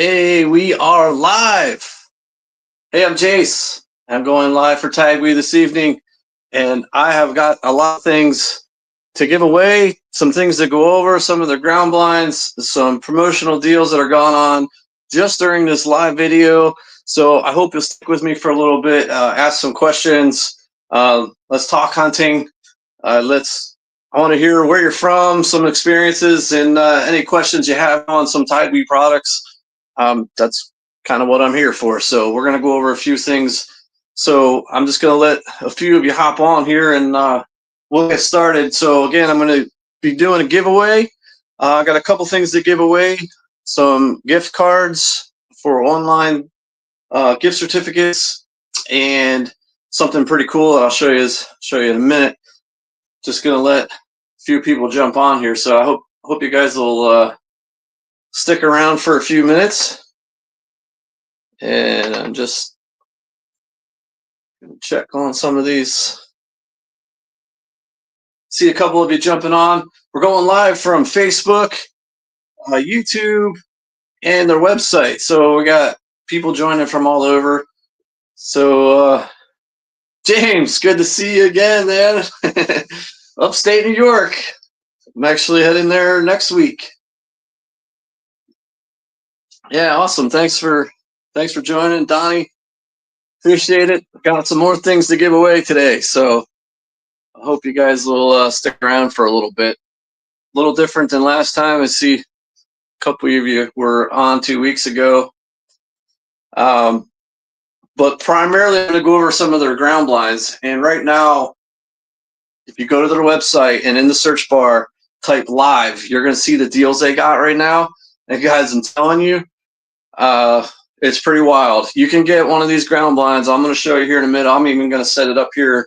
Hey, we are live. Hey, I'm Jace. I'm going live for Tagweed this evening, and I have got a lot of things to give away, some things to go over, some of the ground blinds, some promotional deals that are going on just during this live video. So I hope you'll stick with me for a little bit, ask some questions. Let's talk hunting. I want to hear where you're from, some experiences, and any questions you have on some Tagweed products. That's kind of what I'm here for. So we're going to go over a few things. So I'm just going to let a few of you hop on here and we'll get started. So again, I'm going to be doing a giveaway. I got a couple things to give away. Some gift cards for online gift certificates and something pretty cool that I'll show you in a minute. Just going to let a few people jump on here. So I hope you guys will stick around for a few minutes. And I'm just going to check on some of these. See a couple of you jumping on. We're going live from Facebook, YouTube, and their website. So we got people joining from all over. So James, good to see you again, man. Upstate New York. I'm actually heading there next week. Yeah, awesome. Thanks for joining, Donnie. Appreciate it. Got some more things to give away today, so I hope you guys will stick around for a little bit. A little different than last time. I see a couple of you were on 2 weeks ago. But primarily, I'm going to go over some of their ground blinds. And right now, if you go to their website and in the search bar, type live, you're going to see the deals they got right now. And guys, I'm telling you, it's pretty wild. You can get one of these ground blinds. I'm going to show you here in a minute. I'm even going to set it up here,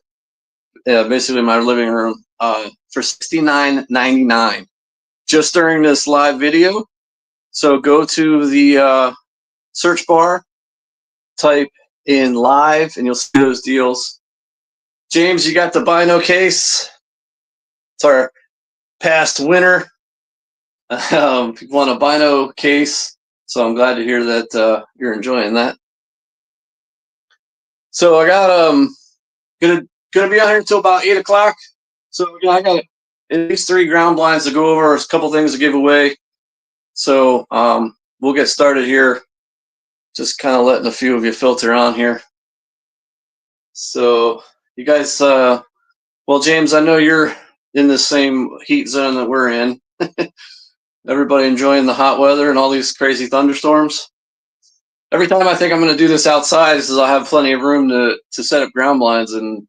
basically in my living room, for $69.99 just during this live video. So go to the search bar, type in live, and you'll see those deals. James, you got the Bino case. It's our past winner. Won a Bino case, so I'm glad to hear that you're enjoying that. So I got gonna be out here until about 8 o'clock. So I got at least 3 ground blinds to go over, a couple things to give away. So we'll get started here. Just kind of letting a few of you filter on here. So you guys, well, James, I know you're in the same heat zone that we're in. Everybody enjoying the hot weather and all these crazy thunderstorms. Every time I think I'm going to do this outside, is I'll have plenty of room to set up ground blinds, and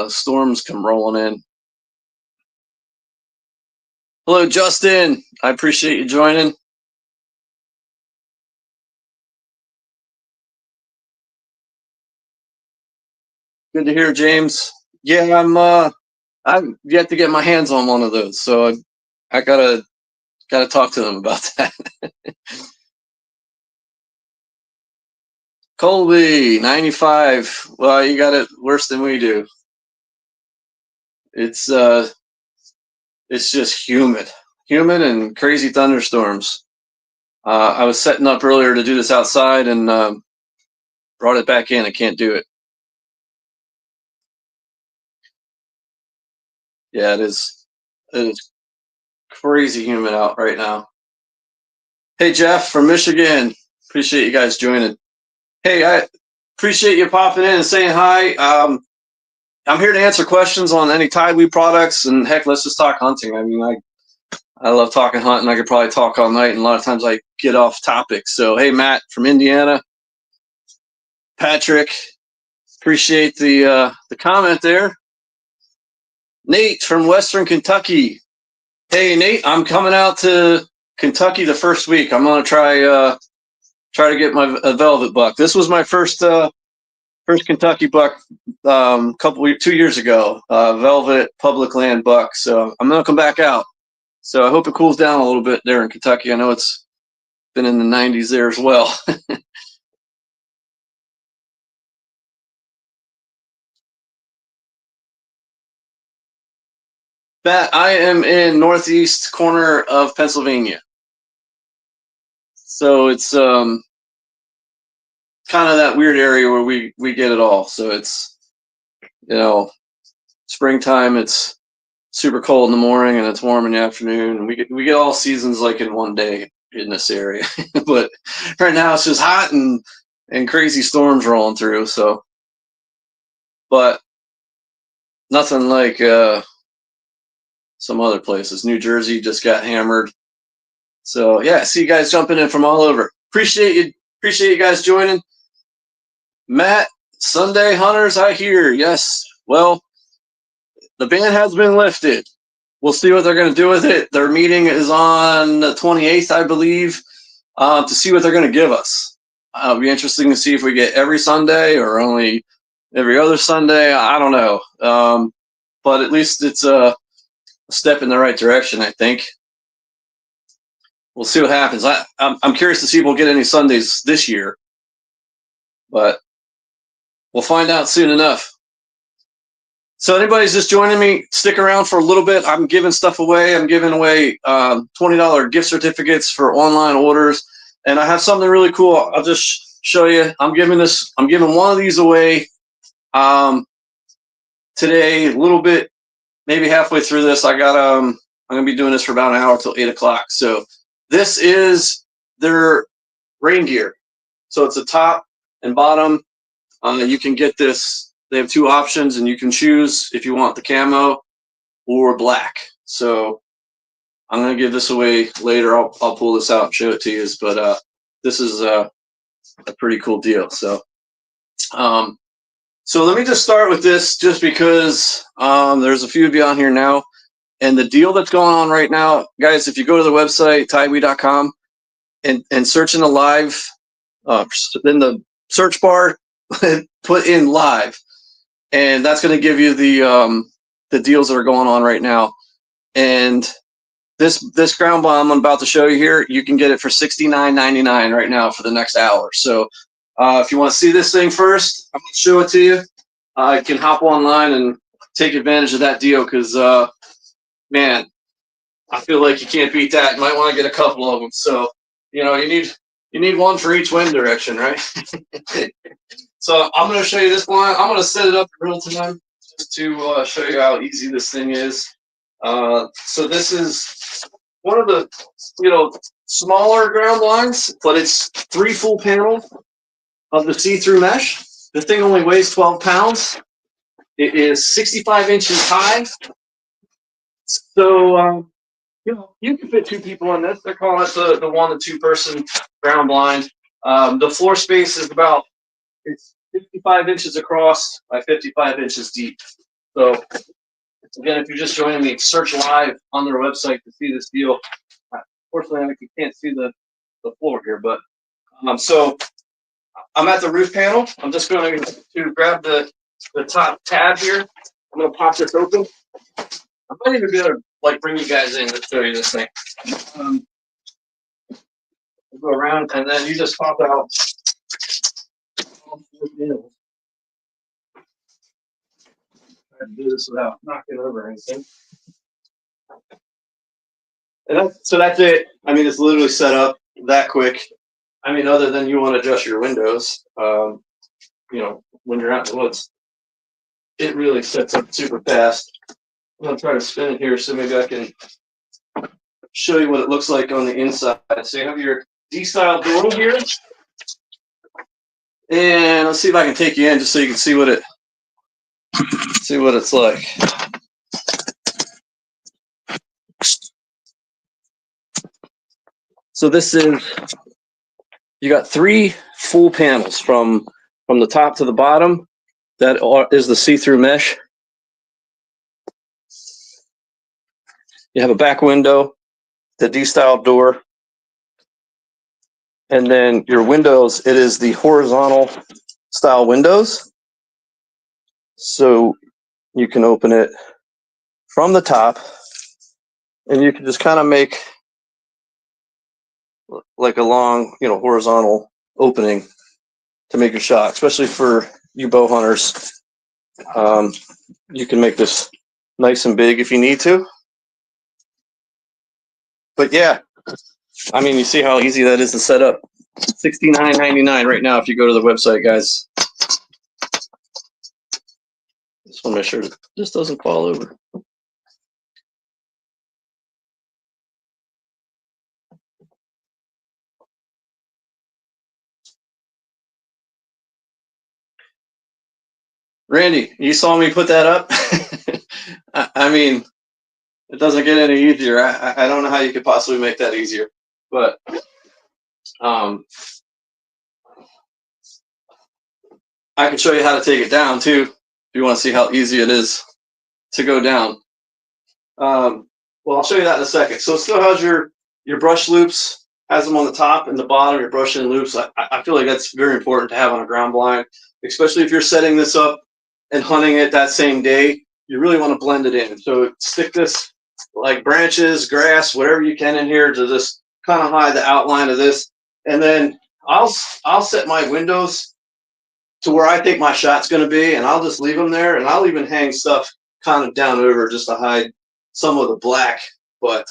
storms come rolling in. Hello, Justin. I appreciate you joining. Good to hear, James. Yeah, I'm yet to get my hands on one of those, so I gotta talk to them about that. Colby, 95. Well, you got it worse than we do. It's just humid and crazy thunderstorms. I was setting up earlier to do this outside and brought it back in. I can't do it. Yeah, it is crazy humid out right now. Hey, Jeff from Michigan. Appreciate you guys joining. Hey, I appreciate you popping in and saying hi. I'm here to answer questions on any Tagweed products, and heck, let's just talk hunting. I mean, I love talking hunting. I could probably talk all night, and a lot of times I get off topic. So, hey, Matt from Indiana, Patrick, appreciate the comment there. Nate from Western Kentucky. Hey, Nate, I'm coming out to Kentucky the first week. I'm gonna try to get my velvet buck. This was my first Kentucky buck 2 years ago. Velvet public land buck. So I'm gonna come back out. So I hope it cools down a little bit there in Kentucky. I know it's been in the 90s there as well. I am in northeast corner of Pennsylvania. So it's kind of that weird area where we get it all. So it's, springtime, it's super cold in the morning and it's warm in the afternoon, and we get all seasons like in one day in this area. But right now it's just hot and crazy storms rolling through. So, but nothing like some other places. New Jersey just got hammered. So yeah, see you guys jumping in from all over. Appreciate you guys joining. Matt, Sunday Hunters, I hear. Yes. Well, the ban has been lifted. We'll see what they're going to do with it. Their meeting is on the 28th, I believe, to see what they're going to give us. It'll be interesting to see if we get every Sunday or only every other Sunday. I don't know. But at least it's a step in the right direction, I think. We'll see what happens. I'm curious to see if we'll get any Sundays this year. But we'll find out soon enough. So anybody's just joining me, stick around for a little bit. I'm giving stuff away. I'm giving away $20 gift certificates for online orders. And I have something really cool. I'll just show you. I'm giving one of these away today, a little bit, maybe halfway through this. I'm going to be doing this for about an hour till 8 o'clock. So this is their rain gear. So it's a top and bottom. You can get this. They have two options, and you can choose if you want the camo or black. So I'm going to give this away later. I'll pull this out and show it to you. But this is a pretty cool deal. So so let me just start with this, just because there's a few of you on here now. And the deal that's going on right now, guys, if you go to the website, tagwe.com, and search in the live, in the search bar, put in live. And that's going to give you the deals that are going on right now. And this ground bomb I'm about to show you here, you can get it for $69.99 right now for the next hour. So if you want to see this thing first, I'm going to show it to you. You can hop online and take advantage of that deal, because, man, I feel like you can't beat that. You might want to get a couple of them. So, you need one for each wind direction, right? So I'm going to show you this one. I'm going to set it up in real time just to show you how easy this thing is. So this is one of the smaller ground blinds, but it's 3 full panels of the see-through mesh. The thing only weighs 12 pounds. It is 65 inches high. So you can fit 2 people in this. They're calling it the 1 to 2 person ground blind. The floor space is it's 55 inches across by 55 inches deep. So again, if you're just joining me, search live on their website to see this deal. Unfortunately, you can't see the floor here, but so I'm at the roof panel. I'm just going to grab the top tab here. I'm going to pop this open. I might even be able to bring you guys in to show you this thing. Go around, and then you just pop out. Try to do this without knocking over anything. And so that's it. I mean, it's literally set up that quick. I mean, other than you want to adjust your windows, when you're out in the woods, it really sets up super fast. I'm going to try to spin it here so maybe I can show you what it looks like on the inside. So you have your D-style door here. And let's see if I can take you in just so you can see what it's like. So this is, you got 3 full panels from the top to the bottom. That is the see-through mesh. You have a back window, the D-style door, and then your windows, it is the horizontal style windows. So you can open it from the top, and you can just kind of make like a long, horizontal opening to make your shot, especially for you bow hunters. You can make this nice and big if you need to. But yeah, I mean, you see how easy that is to set up. $69.99 right now if you go to the website, guys. Just want to make sure it just doesn't fall over. Randy, you saw me put that up? I mean, it doesn't get any easier. I don't know how you could possibly make that easier, but I can show you how to take it down too, if you want to see how easy it is to go down. Well, I'll show you that in a second. So it still has your brush loops, has them on the top and the bottom, your brush and loops. I feel like that's very important to have on a ground blind, especially if you're setting this up and hunting it that same day. You really want to blend it in. So stick this like branches, grass, whatever you can in here to just kind of hide the outline of this. And then I'll set my windows to where I think my shot's going to be, and I'll just leave them there, and I'll even hang stuff kind of down over just to hide some of the black. But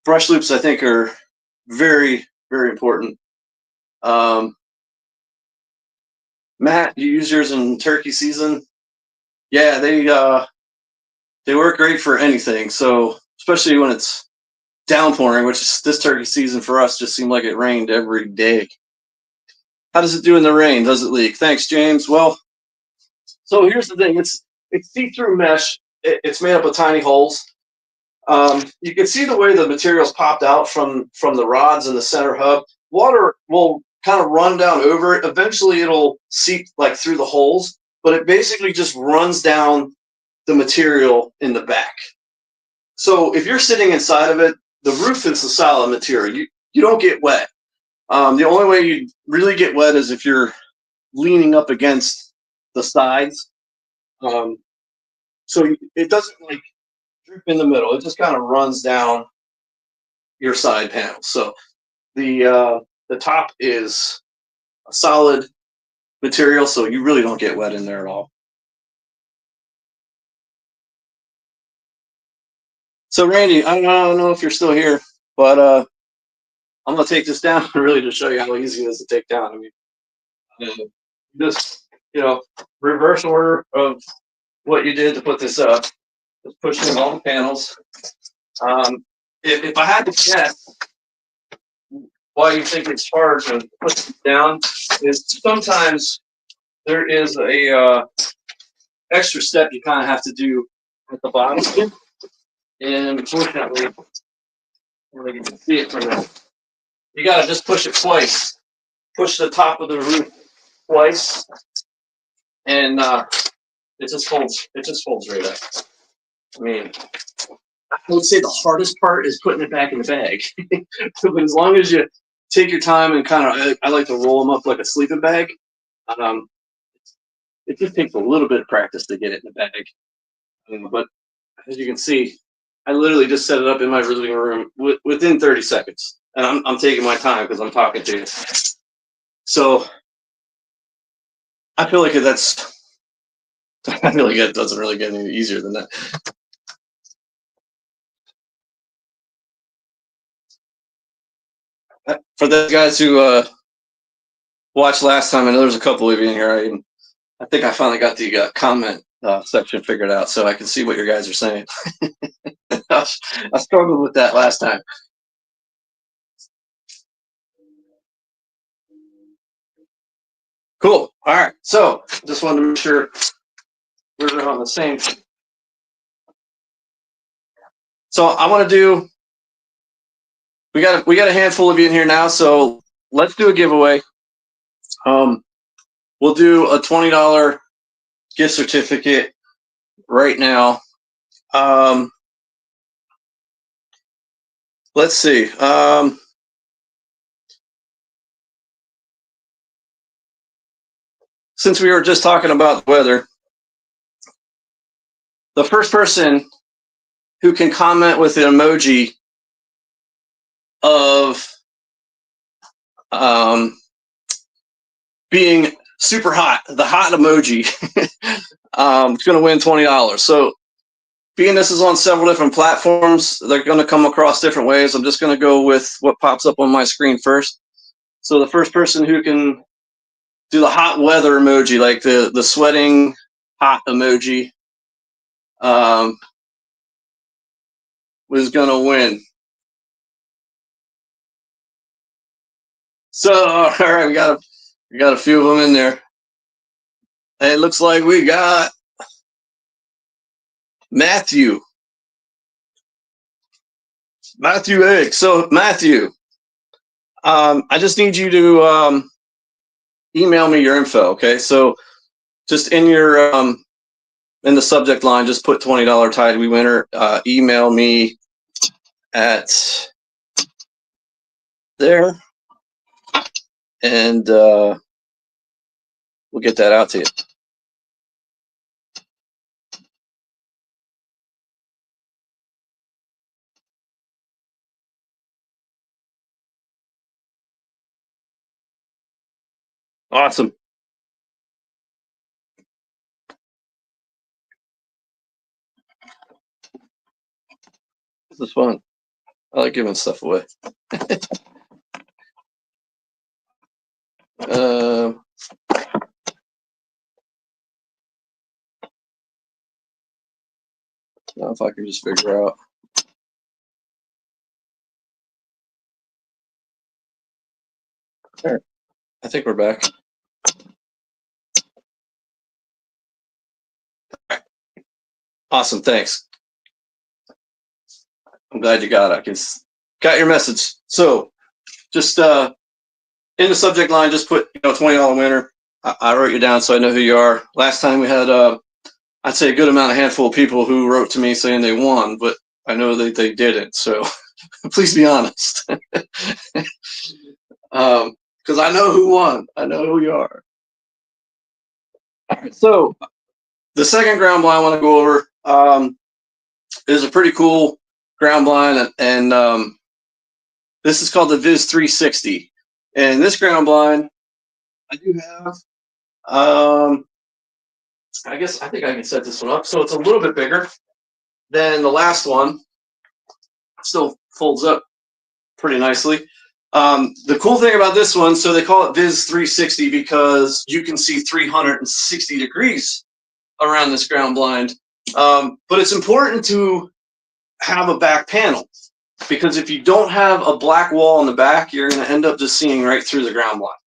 brush loops, I think, are very, very important. Matt, you use yours in turkey season? Yeah, they work great for anything. So especially when it's downpouring, which is this turkey season for us just seemed like it rained every day. How does it do in the rain? Does it leak? Thanks, James. Well, so here's the thing. It's see-through mesh. It's made up of tiny holes. You can see the way the material's popped out from the rods in the center hub. Water will kind of run down over it. Eventually, it'll seep like through the holes, but it basically just runs down the material in the back. So if you're sitting inside of it, the roof is a solid material. You don't get wet. The only way you really get wet is if you're leaning up against the sides. So it doesn't like drip in the middle. It just kind of runs down your side panel. So the top is a solid material, so you really don't get wet in there at all. So Randy, I don't know if you're still here, but I'm gonna take this down really to show you how easy it is to take down. I mean, just reverse order of what you did to put this up. Just push in all the panels. If I had to guess why you think it's hard to put it down, is sometimes there is a extra step you kind of have to do at the bottom. And unfortunately, I don't think you can see it from there. You got to just push it twice. Push the top of the roof twice, and it just folds. It just folds right up. I mean, I would say the hardest part is putting it back in the bag. But as long as you take your time and kind of, I like to roll them up like a sleeping bag. It just takes a little bit of practice to get it in the bag. But as you can see, I literally just set it up in my living room within 30 seconds. And I'm taking my time because I'm talking to you. So I feel like it doesn't really get any easier than that. For the guys who watched last time, I know there's a couple of you in here. I think I finally got the comment section figured out, so I can see what your guys are saying. I struggled with that last time. Cool. All right. So just wanted to make sure we're on the same. So I want to do. We got a handful of you in here now, so let's do a giveaway. We'll do a $20 gift certificate right now. Let's see. Since we were just talking about the weather, the first person who can comment with an emoji of being super hot, the hot emoji, is going to win $20. So being this is on several different platforms, they're going to come across different ways. I'm just going to go with what pops up on my screen first. So the first person who can do the hot weather emoji, like the sweating hot emoji, was going to win. So, all right, we got a few of them in there. And it looks like we got Matthew Egg. So Matthew, I just need you to email me your info. Okay, so just in your in the subject line, just put $20 Tide We winner. Email me at there, and we'll get that out to you. Awesome. This is fun. I like giving stuff away. Now if I can just figure out. There. I think we're back. Awesome, thanks. I'm glad you got it. Got your message. So just in the subject line, just put $20 winner. I wrote you down so I know who you are. Last time we had I'd say a good amount, a handful of people who wrote to me saying they won, but I know that they didn't. So please be honest, because I know who won. I know who you are. All right, so the second ground blind I want to go over is a pretty cool ground blind, and this is called the Viz 360. And this ground blind, I do have. I think I can set this one up. So it's a little bit bigger than the last one. Still folds up pretty nicely. The cool thing about this one, so they call it Viz 360 because you can see 360 degrees around this ground blind. But it's important to have a back panel, because if you don't have a black wall in the back, you're going to end up just seeing right through the ground blind.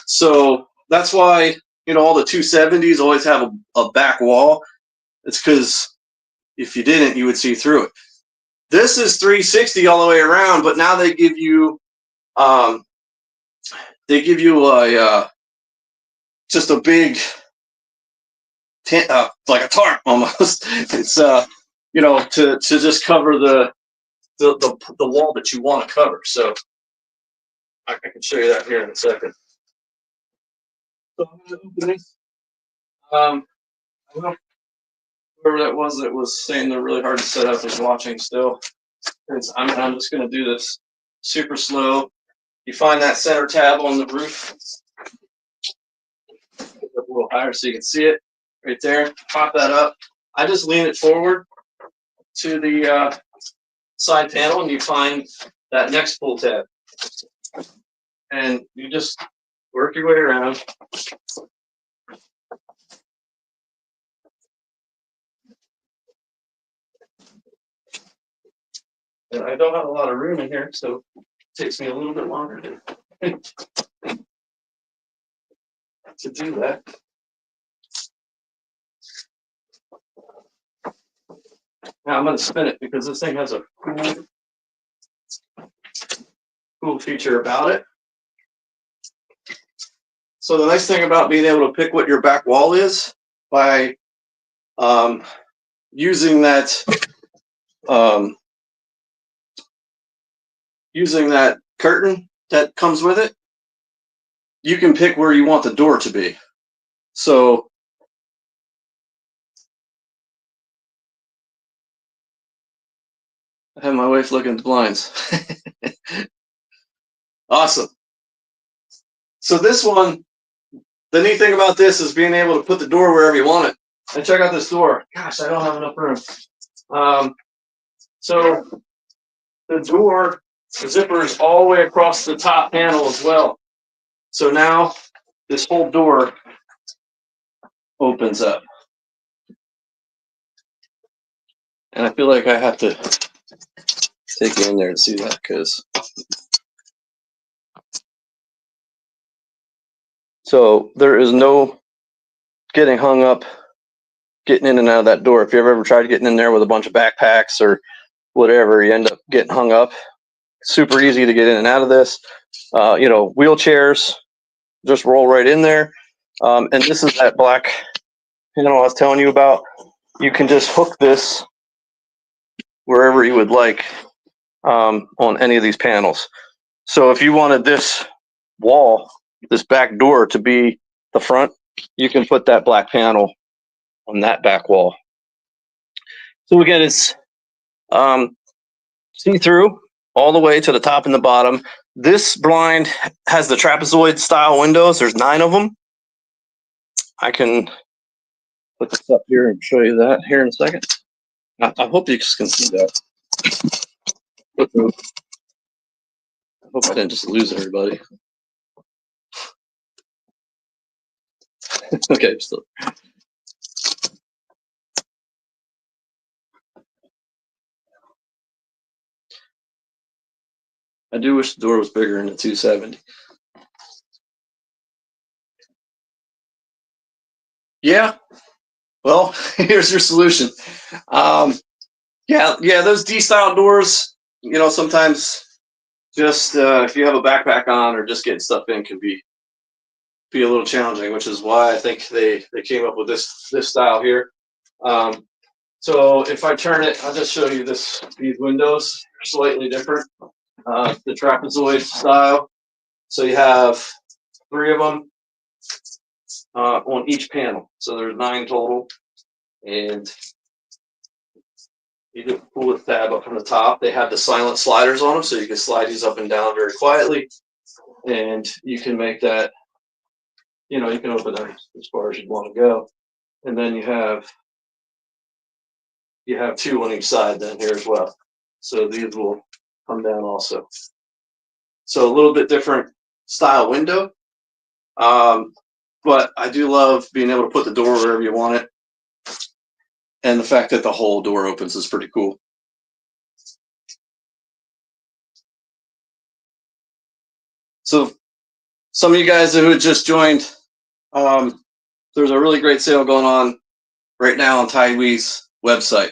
So that's why all the 270s always have a back wall. It's because if you didn't, you would see through it. This is 360 all the way around, but now they give you a just a big like a tarp almost. It's to just cover the wall that you want to cover. So I can show you that here in a second. So I'm going to open this. Whoever that was saying they're really hard to set up is watching still. I'm just going to do this super slow. You find that center tab on the roof. Get up a little higher so you can see it right there. Pop that up. I just lean it forward to the side panel, and you find that next pull tab. And you just work your way around. And I don't have a lot of room in here, so it takes me a little bit longer to do that. Now I'm going to spin it because this thing has a cool feature about it. So the nice thing about being able to pick what your back wall is by using that curtain that comes with it, you can pick where you want the door to be. So I have my wife looking at the blinds. Awesome. So this one, the neat thing about this is being able to put the door wherever you want it. And check out this door. Gosh, I don't have enough room. So the door zipper is all the way across the top panel as well. So now this whole door opens up. And I feel like I have to take you in there to see that, because so there is no getting hung up getting in and out of that door. If you've ever tried getting in there with a bunch of backpacks or whatever, you end up getting hung up. Super easy to get in and out of this. Wheelchairs just roll right in there. And this is that black panel I was telling you about. You can just hook this wherever you would like on any of these panels. So if you wanted this wall, this back door to be the front, you can put that black panel on that back wall. So again, it's see-through all the way to the top and the bottom. This blind has the trapezoid style windows. There's 9 of them. I can put this up here and show you that here in a second. I hope you can see that. I hope I didn't just lose everybody. Okay, still. I do wish the door was bigger in the 270. Yeah. Well, here's your solution. Yeah, those D-style doors, sometimes just if you have a backpack on or just getting stuff in can be a little challenging, which is why I think they came up with this style here. So if I turn it, I'll just show you these windows. They're slightly different. The trapezoid style. So you have 3 of them on each panel. So there's 9 total. And you can pull the tab up from the top. They have the silent sliders on them, so you can slide these up and down very quietly. And you can make that, you can open them as far as you want to go. And then you have 2 on each side then here as well. So these will come down also. So a little bit different style window. But I do love being able to put the door wherever you want it. And the fact that the whole door opens is pretty cool. So some of you guys who had just joined, there's a really great sale going on right now on Tidewee's website,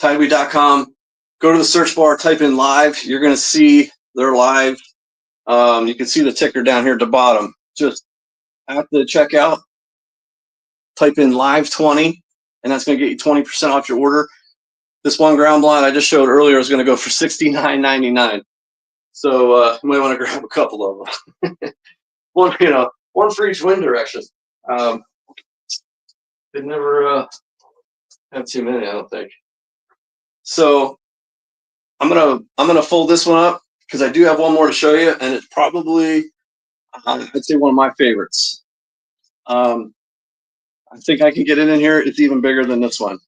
tidewee.com. Go to the search bar, type in live. You're going to see they're live. You can see the ticker down here at the bottom. Just at the checkout, type in live 20, and that's going to get you 20% off your order. This one ground blind I just showed earlier is going to go for $69.99. So you might want to grab a couple of them. one for each wind direction. They never have too many, I don't think. So I'm gonna fold this one up because I do have one more to show you, and it's probably I'd say one of my favorites. I think I can get it in here. It's even bigger than this one.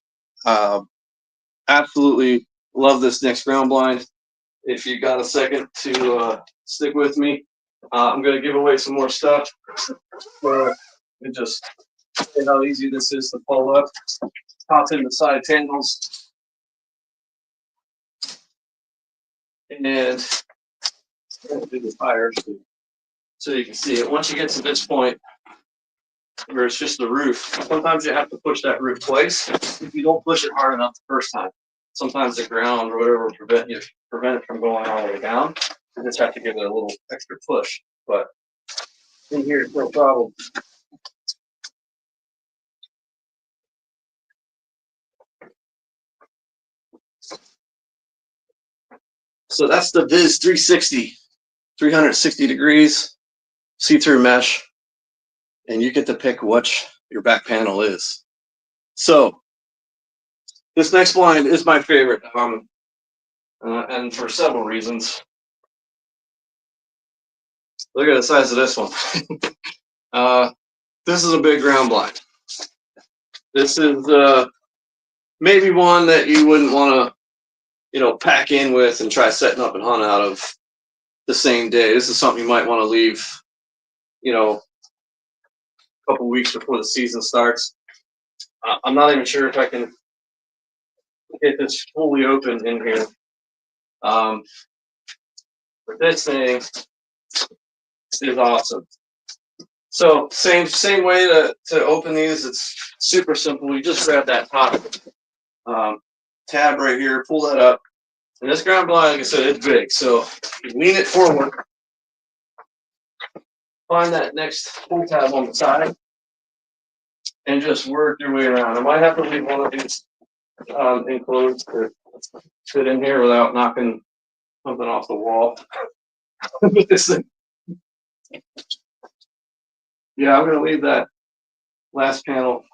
Absolutely love this next ground blind. If you got a second to stick with me, I'm going to give away some more stuff. And just see how easy this is to pull up. Pop in the side panels. And do the tires so you can see it. Once you get to this point, where it's just the roof, sometimes you have to push that roof twice. If you don't push it hard enough the first time, sometimes the ground or whatever will prevent it from going all the way down. You just have to give it a little extra push. But in here, it's no problem. So that's the Viz 360, 360 degrees, see-through mesh, and you get to pick which your back panel is. So this next blind is my favorite, and for several reasons. Look at the size of this one. This is a big ground blind. This is maybe one that you wouldn't want to, pack in with and try setting up and hunt out of the same day. This is something you might want to leave, a couple weeks before the season starts. I'm not even sure if I can get this fully open in here. But this thing is awesome. So same way to open these. It's super simple. You just grab that top tab right here, pull that up, and this ground blind, like I said, it's big. So you lean it forward, find that next pull tab on the side, and just work your way around. I might have to leave one of these enclosed to fit in here without knocking something off the wall. With this thing. Yeah, I'm going to leave that last panel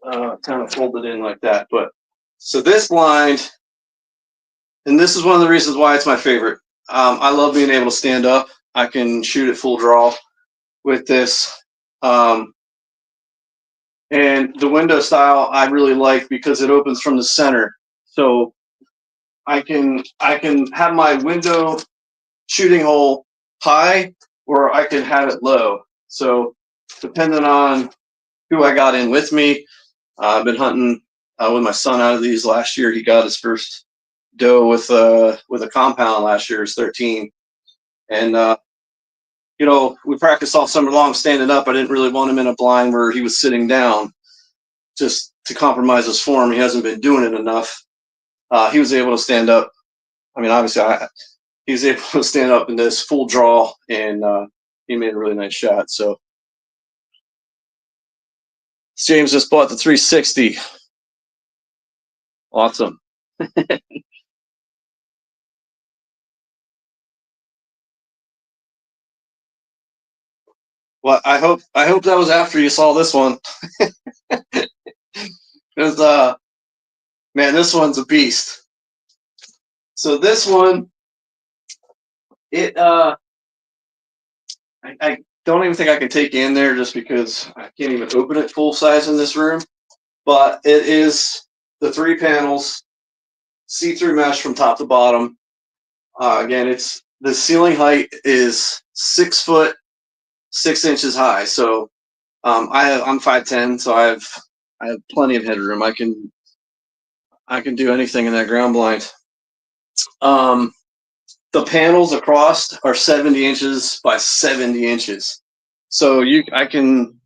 kind of folded in like that. But so this blind, and this is one of the reasons why it's my favorite. I love being able to stand up. I can shoot at full draw with this. And the window style I really like because it opens from the center. So I can have my window shooting hole high, or I can have it low. So depending on who I got in with me, I've been hunting with my son out of these last year. He got his first doe with a compound last year. He's 13, and we practiced all summer long standing up. I didn't really want him in a blind where he was sitting down, just to compromise his form. He hasn't been doing it enough. He was able to stand up. I mean, obviously, he was able to stand up in this full draw, and he made a really nice shot. So James just bought the 360. Awesome. Well, I hope that was after you saw this one. Because man, this one's a beast. So this one, I don't even think I can take you in there just because I can't even open it full size in this room. But it is the 3 panels, see-through mesh from top to bottom. Again, the ceiling height is 6 foot 6 inches high. So I'm 5'10", so I have plenty of headroom. I can do anything in that ground blind. The panels across are 70 inches by 70 inches. So I can,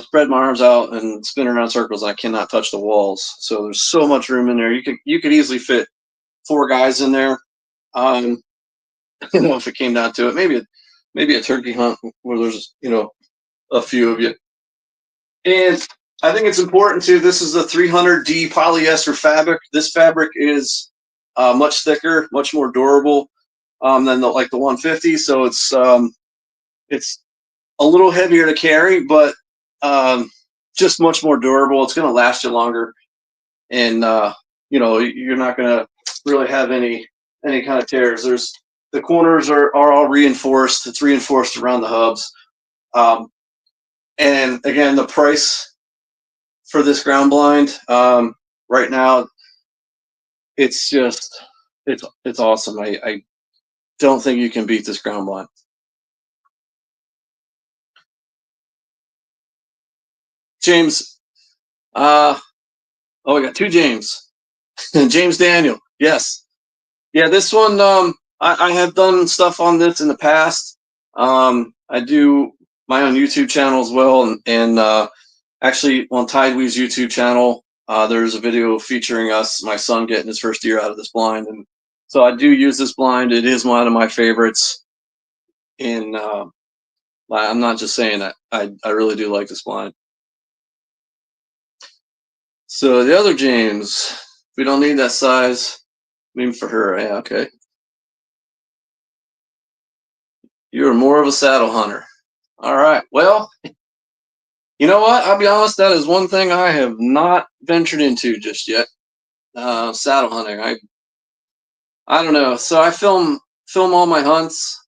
spread my arms out and spin around circles. I cannot touch the walls. So there's so much room in there. You could easily fit 4 guys in there. If it came down to it, maybe a turkey hunt where there's, a few of you. And I think it's important too. This is the 300D polyester fabric. This fabric is much thicker, much more durable than the 150. So it's a little heavier to carry, but just much more durable. It's going to last you longer, and you're not going to really have any kind of tears. The corners are all reinforced. It's reinforced around the hubs. And again, the price for this ground blind right now, it's awesome. I don't think you can beat this ground blind. James, we got 2 James. James Daniel, yes. Yeah, this one, I have done stuff on this in the past. I do my own YouTube channel as well, and actually on Tideweed's YouTube channel, there's a video featuring my son getting his first deer out of this blind, and so I do use this blind. It is one of my favorites, and I'm not just saying that. I really do like this blind. So the other James, we don't need that size. Even for her, yeah, okay. You're more of a saddle hunter. All right. Well, you know what? I'll be honest. That is one thing I have not ventured into just yet. Saddle hunting. I don't know. So I film all my hunts,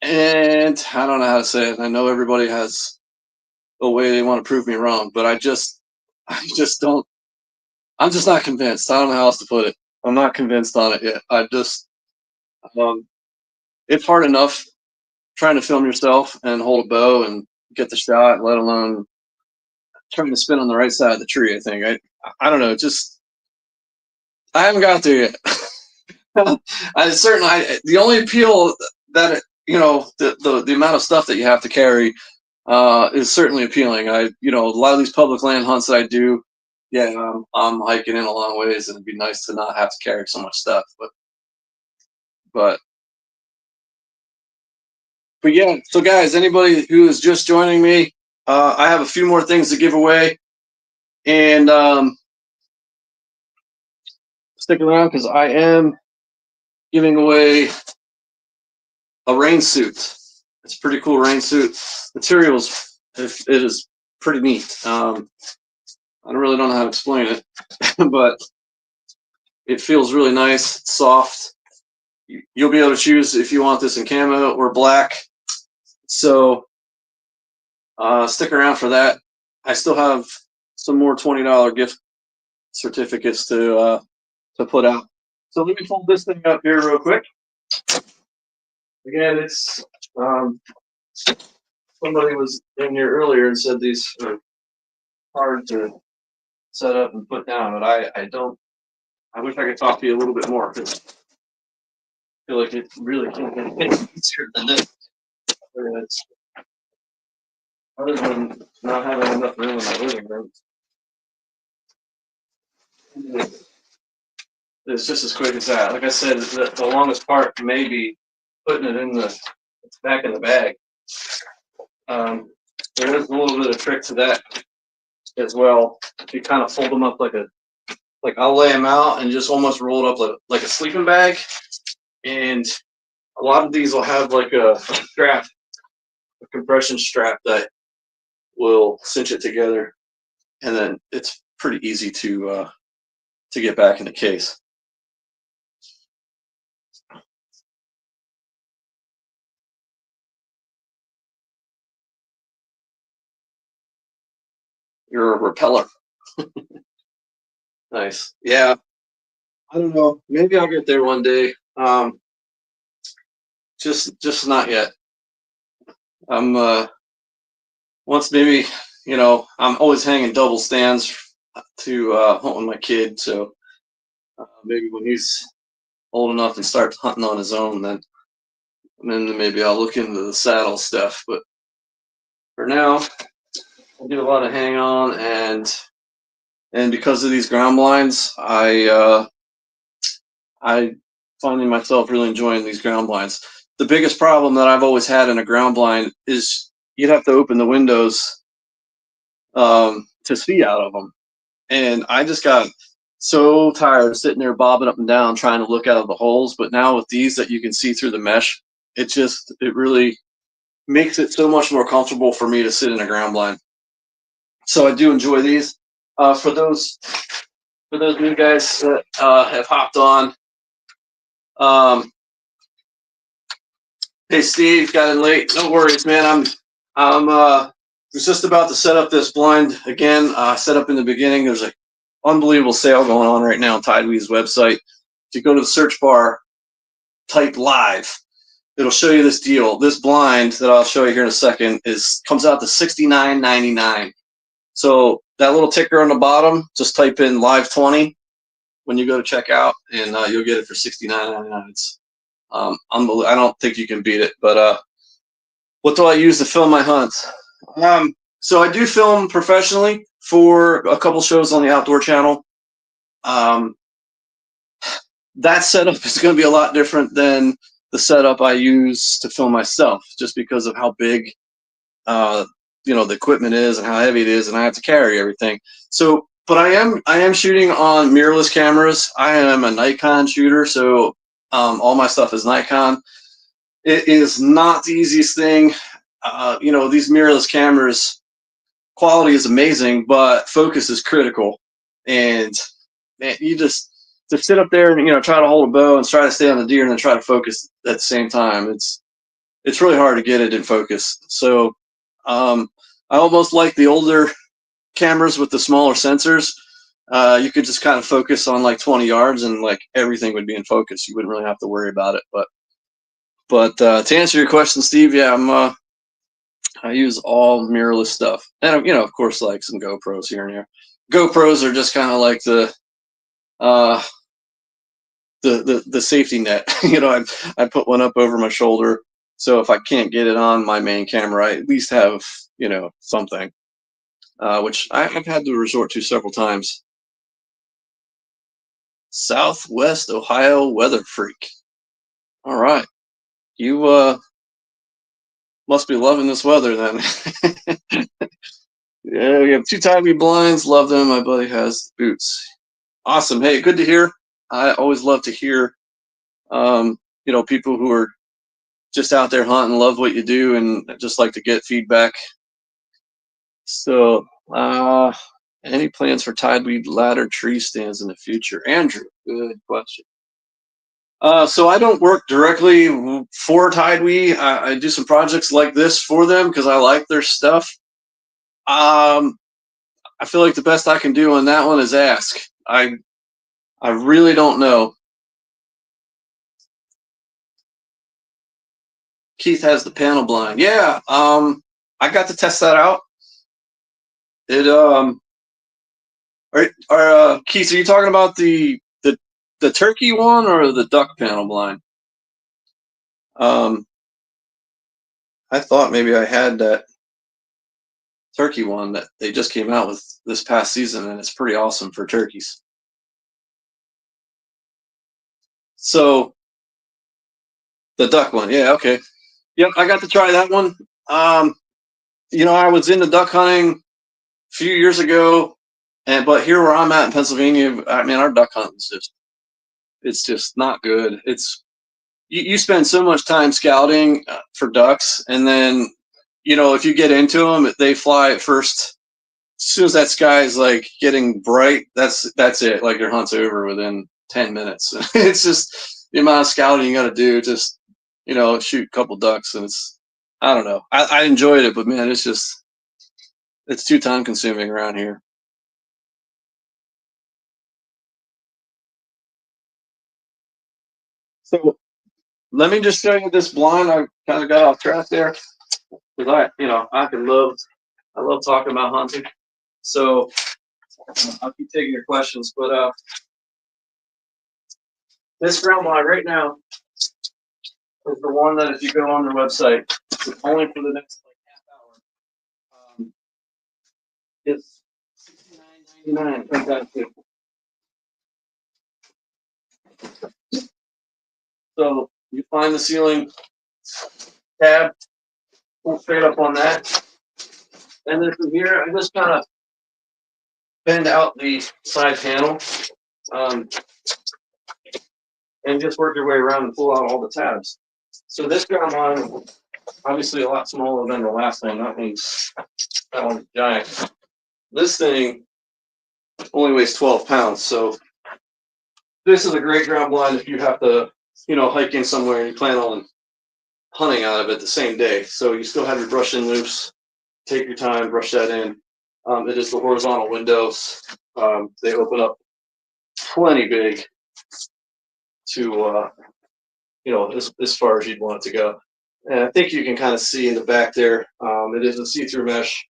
and I don't know how to say it. I know everybody has a way they want to prove me wrong, but I just don't I'm just not convinced. I don't know how else to put it. I'm not convinced on it yet. I just, it's hard enough trying to film yourself and hold a bow and get the shot, let alone trying to spin on the right side of the tree. I think I don't know. Just I haven't got there yet. The only appeal that the amount of stuff that you have to carry is certainly appealing. A lot of these public land hunts that I do, yeah, I'm hiking in a long ways, and it'd be nice to not have to carry so much stuff. But yeah. So guys, anybody who is just joining me, I have a few more things to give away, and stick around because I am giving away a rain suit. It's a pretty cool rain suit. Materials, it is pretty neat. I really don't know how to explain it, but it feels really nice. It's soft. You'll be able to choose if you want this in camo or black. So stick around for that. I still have some more $20 gift certificates to put out. So let me fold this thing up here real quick. Again, it's somebody was in here earlier and said these are hard to set up and put down, but I don't. I wish I could talk to you a little bit more because I feel like it really can't get any easier than this. It's, other than not having enough room in my living room, it's just as quick as that. Like I said, the longest part may be putting it in the back in the bag. There is a little bit of trick to that as well. You kind of fold them up like I'll lay them out and just almost roll it up like a sleeping bag. And a lot of these will have like a strap, a compression strap that will cinch it together, and then it's pretty easy to get back in the case. You're a repeller. Nice. Yeah. I don't know. Maybe I'll get there one day. Just not yet. I'm once maybe, I'm always hanging double stands to hunt with my kid. So maybe when he's old enough and starts hunting on his own, then maybe I'll look into the saddle stuff. But for now, I do a lot of hang on, and because of these ground blinds, I finding myself really enjoying these ground blinds. The biggest problem that I've always had in a ground blind is you'd have to open the windows to see out of them, and I just got so tired of sitting there bobbing up and down trying to look out of the holes. But now with these that you can see through the mesh, it really makes it so much more comfortable for me to sit in a ground blind. So I do enjoy these. For those new guys that have hopped on, hey Steve, got in late. No worries, man. I'm was just about to set up this blind again. Set up in the beginning. There's an unbelievable sale going on right now on Tideweed's website. If you go to the search bar, type live, it'll show you this deal. This blind that I'll show you here in a second comes out to $69.99. So that little ticker on the bottom, just type in live 20 when you go to check out, and you'll get it for $69.99. It's unbelievable. I don't think you can beat it. But what do I use to film my hunts? So I do film professionally for a couple shows on the Outdoor Channel. That setup is going to be a lot different than the setup I use to film myself, just because of how big the equipment is and how heavy it is, and I have to carry everything. So, but I am shooting on mirrorless cameras. I am a Nikon shooter, so all my stuff is Nikon. It is not the easiest thing. These mirrorless cameras, quality is amazing, but focus is critical. And man, you just to sit up there and try to hold a bow and try to stay on the deer and then try to focus at the same time. It's really hard to get it in focus. So I almost like the older cameras with the smaller sensors, you could just kind of focus on like 20 yards and like everything would be in focus. You wouldn't really have to worry about it. But to answer your question, Steve, yeah, I use all mirrorless stuff, and of course, like some GoPros here and there. GoPros are just kind of like uh, the safety net. I put one up over my shoulder, so if I can't get it on my main camera, I at least have something, which I've had to resort to several times. Southwest Ohio weather freak. All right, you must be loving this weather then. Yeah, we have 2 Tide We blinds. Love them. My buddy has boots. Awesome. Hey, good to hear. I always love to hear, people who are just out there hunting, love what you do, and just like to get feedback. So, any plans for tideweed ladder tree stands in the future? Andrew, good question. So I don't work directly for Tideweed. I do some projects like this for them because I like their stuff. I feel like the best I can do on that one is ask. I really don't know. Keith has the panel blind. Yeah, I got to test that out. It Keith, are you talking about the turkey one or the duck panel blind? I thought maybe I had that turkey one that they just came out with this past season, and it's pretty awesome for turkeys. So the duck one, yeah, okay. Yep, I got to try that one. I was into duck hunting a few years ago, but here where I'm at in Pennsylvania, I mean, our duck hunting is it's just not good. You spend so much time scouting for ducks, and then if you get into them, they fly at first. As soon as that sky is like getting bright, that's it. Like your hunt's over within 10 minutes. It's just the amount of scouting you got to do. Just shoot a couple ducks, and I don't know. I enjoyed it, but man, it's too time consuming around here. So let me just show you this blind. I kind of got off track there because I love talking about hunting. So I'll keep taking your questions, but this ground blind right now is the one that if you go on their website, it's only for the next like half hour. It's $69.99. Fantastic. So you find the ceiling tab, pull straight up on that, and then from here I just kind of bend out the side panel, um, and just work your way around and pull out all the tabs. So this ground line, obviously a lot smaller than the last one. That one's giant. This thing only weighs 12 pounds. So this is a great ground blind if you have to, hike in somewhere and you plan on hunting out of it the same day. So you still have your brush in loops. Take your time, brush that in. It is the horizontal windows. They open up plenty big to, as far as you'd want it to go. And I think you can kind of see in the back there, it is a see-through mesh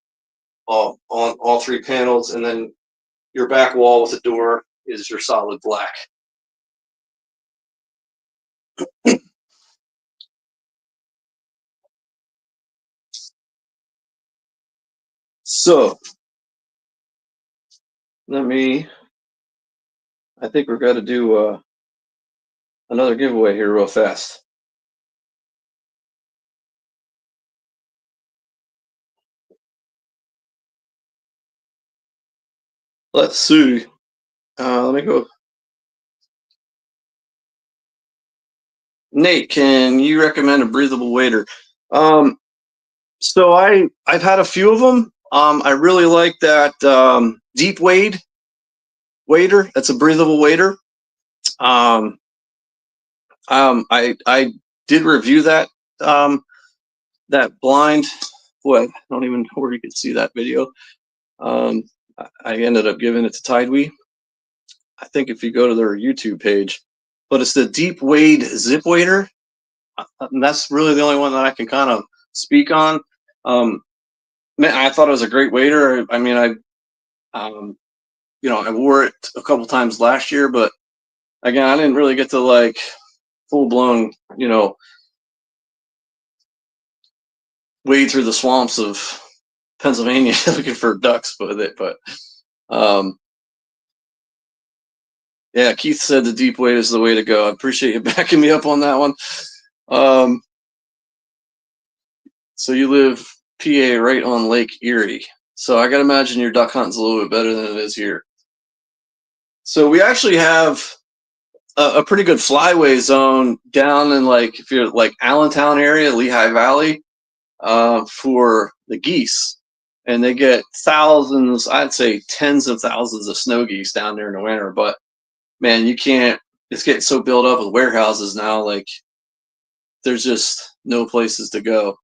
on all 3 panels, and then your back wall with the door is your solid black. So I think we're going to do another giveaway here real fast. Let's see. Let me go. Nate, can you recommend a breathable wader? So I've had a few of them. I really like that Deep Wade wader. That's a breathable wader. I did review that that blind. Boy, I don't even know where you could see that video. I ended up giving it to Tideweed. I think if you go to their YouTube page, but it's the Deep Wade Zip Wader. And that's really the only one that I can kind of speak on. Man, I thought it was a great wader. I mean, I wore it a couple times last year, but again, I didn't really get to like full blown, wade through the swamps of Pennsylvania looking for ducks with it. But yeah, Keith said the deep wade is the way to go. I appreciate you backing me up on that one. So you live PA right on Lake Erie. So I got to imagine your duck hunting's a little bit better than it is here. So we actually have a pretty good flyway zone down in like, if you're like Allentown area, Lehigh Valley, for the geese. And they get thousands, I'd say tens of thousands of snow geese down there in the winter. But man, you can't, it's getting so built up with warehouses now, like there's just no places to go.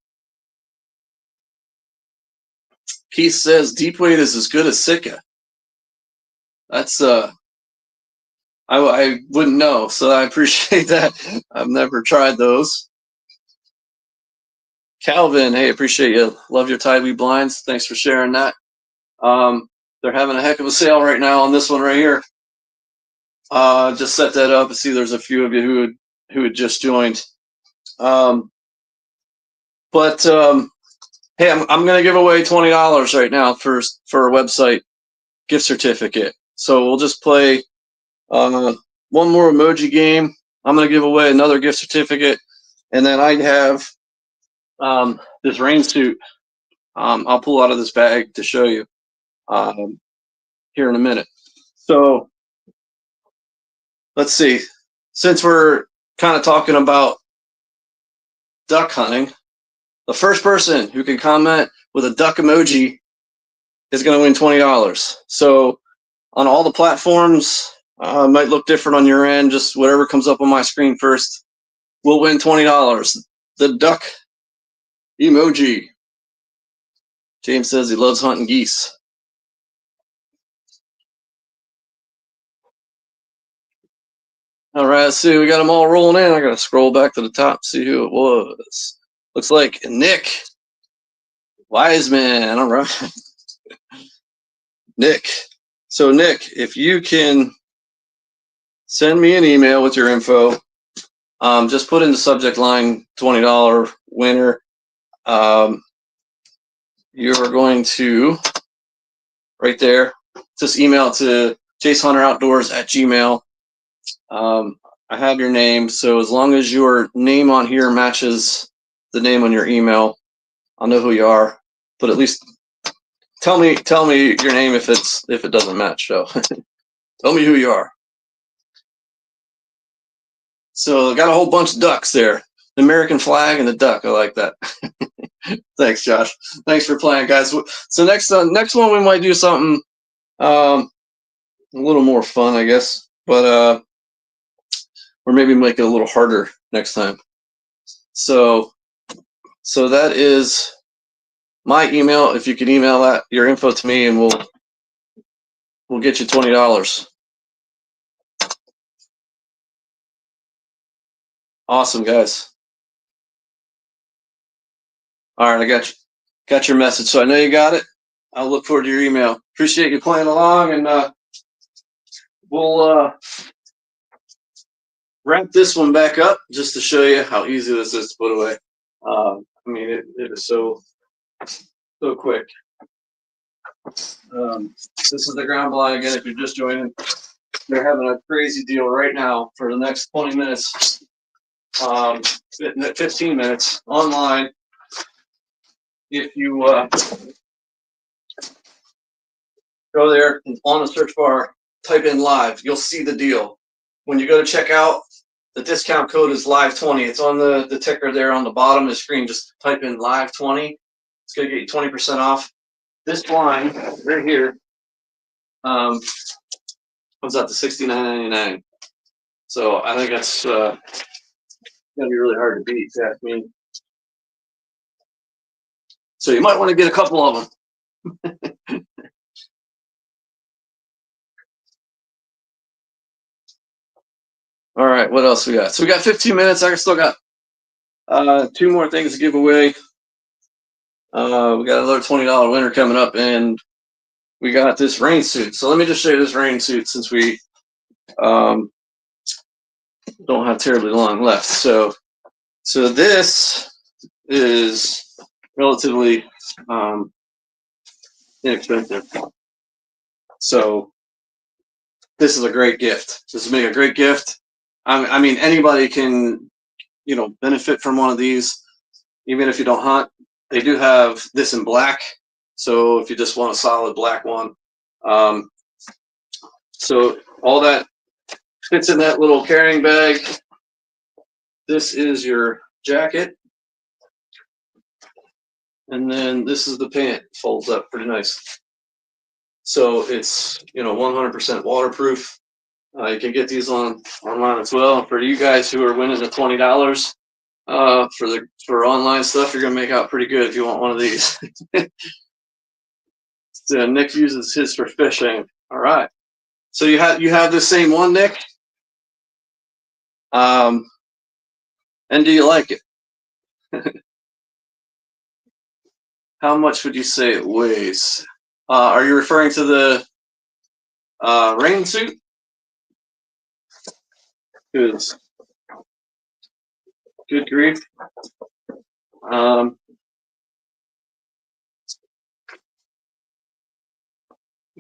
Keith says deep wade is as good as Sitka. That's I wouldn't know, so I appreciate that. I've never tried those. Calvin, hey, appreciate you. Love your Tideweed blinds. Thanks for sharing that. They're having a heck of a sale right now on this one right here. Just set that up and see there's a few of you who had just joined. Hey, I'm gonna give away $20 right now for a website gift certificate. So we'll just play one more emoji game. I'm gonna give away another gift certificate, and then I have this rain suit. I'll pull out of this bag to show you here in a minute. So let's see. Since we're kind of talking about duck hunting, the first person who can comment with a duck emoji is going to win $20. So on all the platforms, might look different on your end, just whatever comes up on my screen first will win $20. The duck emoji. James says he loves hunting geese. All right, let's see. We got them all rolling in. I got to scroll back to the top, see who it was. Looks like Nick Wiseman. All right. Nick. So, Nick, if you can send me an email with your info, just put in the subject line $20 winner. You're going to, right there, just email to jasehunteroutdoors@gmail.com. I have your name, so as long as your name on here matches the name on your email, I'll know who you are. But at least tell me your name if it doesn't match. So tell me who you are. So I got a whole bunch of ducks there. The American flag and the duck. I like that. Thanks, Josh. Thanks for playing, guys. So next one we might do something a little more fun, I guess. But or maybe make it a little harder next time. So that is my email. If you can email that your info to me, and we'll get you $20. Awesome, guys. All right, I got your message, so I know you got it. I'll look forward to your email. Appreciate you playing along, and we'll wrap this one back up just to show you how easy this is to put away. I mean, it is so quick. This is the ground blind again. If you're just joining, they're having a crazy deal right now for the next 20 minutes, 15 minutes online. If you go there on the search bar, type in live, you'll see the deal. When you go to check out, the discount code is live20. It's on the ticker there on the bottom of the screen. Just type in live20. It's going to get you 20% off. This blind right here comes out to $69.99. So I think that's going to be really hard to beat, if you ask me. So you might want to get a couple of them. All right, what else we got? So we got 15 minutes. I still got 2 more things to give away. We got another $20 winner coming up, and we got this rain suit. So let me just show you this rain suit since we don't have terribly long left. So this is relatively inexpensive. So this is a great gift. This would make a great gift. I mean, anybody can, benefit from one of these, even if you don't hunt. They do have this in black, so if you just want a solid black one, so all that fits in that little carrying bag. This is your jacket, and then this is the pant. Folds up pretty nice. So it's 100% waterproof. You can get these online as well. For you guys who are winning the $20 for online stuff, you're gonna make out pretty good if you want one of these. So Nick uses his for fishing. All right. So you have the same one, Nick. And do you like it? How much would you say it weighs? Are you referring to the rain suit? Good grief. Let's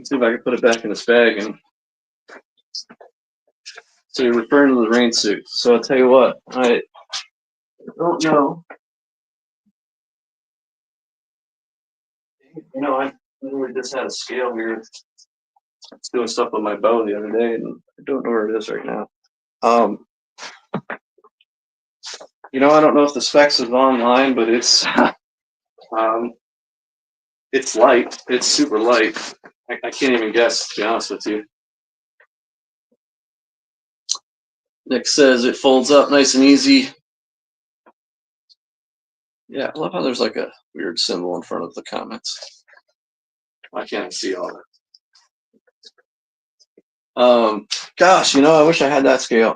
see if I can put it back in this bag. And so you're referring to the rain suit. So I'll tell you what, I don't know. I literally just had a scale here. I was doing stuff with my bow the other day, and I don't know where it is right now. I don't know if the specs is online, but it's it's light. It's super light. I can't even guess, to be honest with you. Nick says it folds up nice and easy. Yeah, I love how there's like a weird symbol in front of the comments. I can't see all that. Gosh, I wish I had that scale.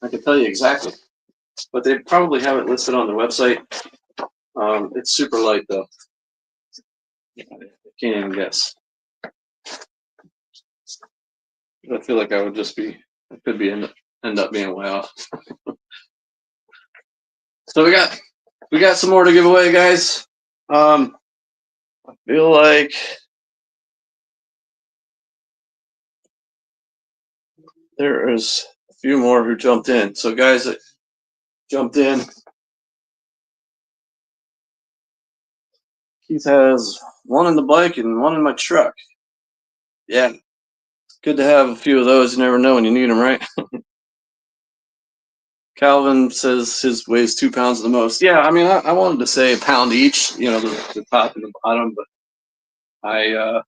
I could tell you exactly, but they probably have it listed on the website. It's super light though. I can't even guess. I feel like I could end up being way off. So we got some more to give away, guys. I feel like there is a few more who jumped in. So guys that jumped in, Keith has one in the bike and one in my truck. Yeah, good to have a few of those. You never know when you need them, right? Calvin says his weighs 2 pounds the most. Yeah, I mean, I wanted to say a pound each, the top and the bottom, but I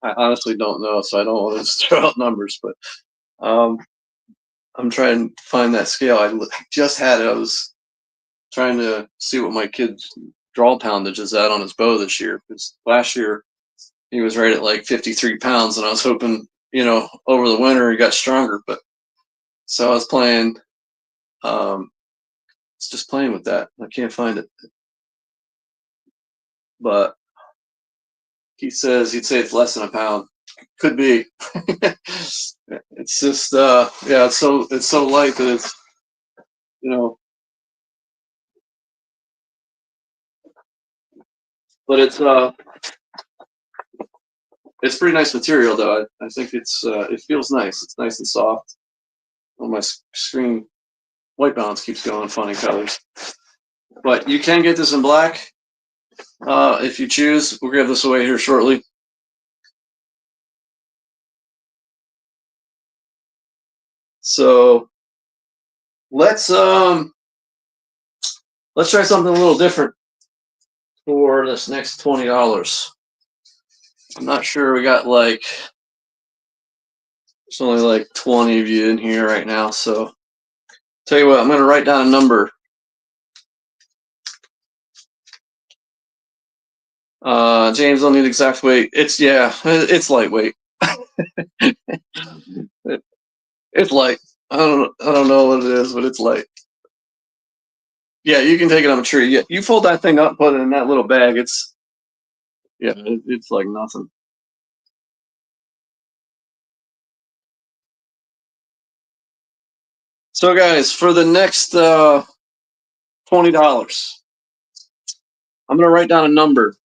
honestly don't know, so I don't want to throw out numbers. But I'm trying to find that scale. I just had it. I was trying to see what my kid's draw poundage is at on his bow this year, because last year he was right at like 53 pounds, and I was hoping, over the winter he got stronger. But so I was playing. It's just playing with that. I can't find it. But he says he'd say it's less than a pound. Could be. It's just yeah, it's so light that it's but it's pretty nice material though. I think it feels nice. It's nice and soft. On my screen, white balance keeps going funny colors. But you can get this in black if you choose. We'll give this away here shortly. So let's try something a little different for this next $20. I'm not sure. We got there's only like 20 of you in here right now. So tell you what, I'm going to write down a number. James, don't need exact weight. It's lightweight. It's light. I don't know what it is, but it's light. Yeah, you can take it on a tree. Yeah, you fold that thing up, put it in that little bag. It's it's like nothing. So, guys, for the next $20, I'm gonna write down a number.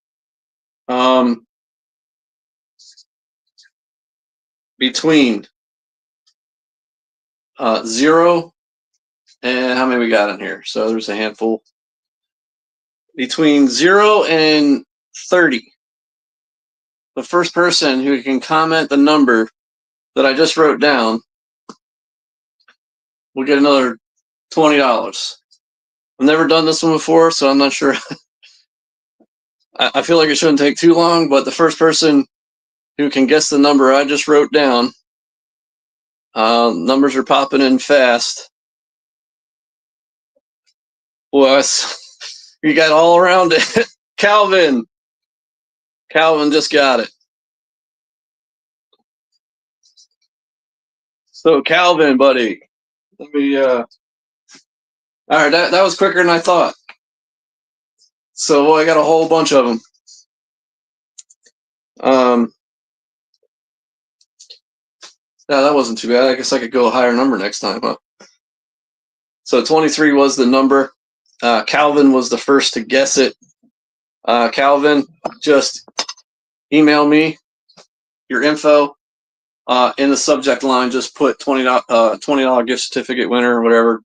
Between 0 and how many we got in here? So there's a handful. Between 0 and 30. The first person who can comment the number that I just wrote down will get another $20. I've never done this one before, so I'm not sure. I feel like it shouldn't take too long, but the first person who can guess the number I just wrote down, numbers are popping in fast. Was you got all around it. Calvin just got it. So Calvin, buddy, let me all right, that was quicker than I thought. So I got a whole bunch of them. Yeah, that wasn't too bad. I guess I could go a higher number next time, huh? So 23 was the number. Calvin was the first to guess it. Calvin, just email me your info. In the subject line, just put $20 gift certificate winner or whatever.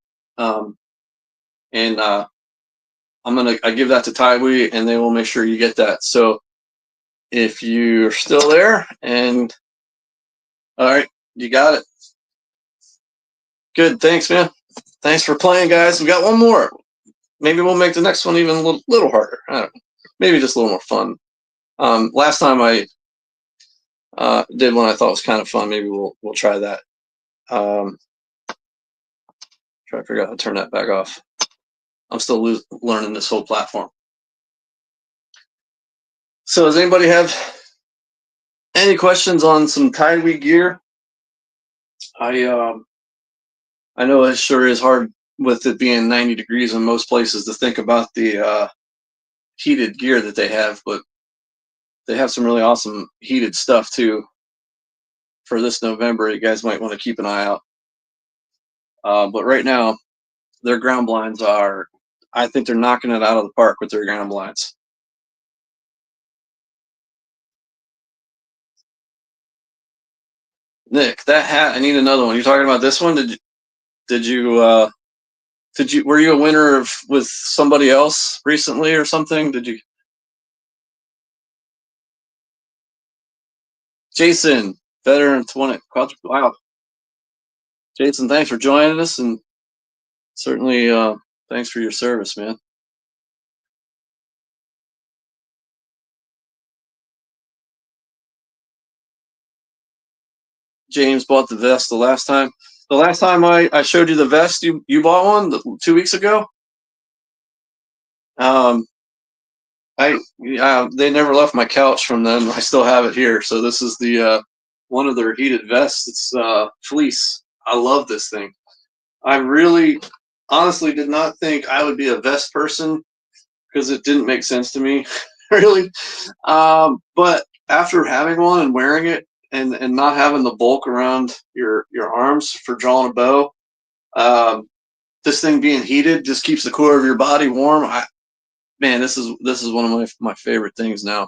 And I give that to Tywee, and they will make sure you get that. So if you're still there, and all right, you got it. Good, thanks, man. Thanks for playing, guys. We got one more. Maybe we'll make the next one even a little harder. I don't know. Maybe just a little more fun. Last time I did one I thought was kind of fun. Maybe we'll try that. Try to figure out how to turn that back off. I'm still learning this whole platform. So does anybody have any questions on some Tywee gear? I know it sure is hard with it being 90 degrees in most places to think about the heated gear that they have, but they have some really awesome heated stuff too for this November. You guys might want to keep an eye out. But right now, their ground blinds I think they're knocking it out of the park with their ground blinds. Nick, that hat, I need another one. You talking about this one? Were you a winner with somebody else recently or something? Did you? Jason, veteran 20. Wow. Jason, thanks for joining us, and certainly thanks for your service, man. James bought the vest the last time. The last time I showed you the vest, you bought one 2 weeks ago. They never left my couch from them. I still have it here. So this is the one of their heated vests. It's fleece. I love this thing. I really, honestly, did not think I would be a vest person because it didn't make sense to me, really. But after having one and wearing it, and not having the bulk around your arms for drawing a bow, this thing being heated just keeps the core of your body warm. Man, this is one of my favorite things now.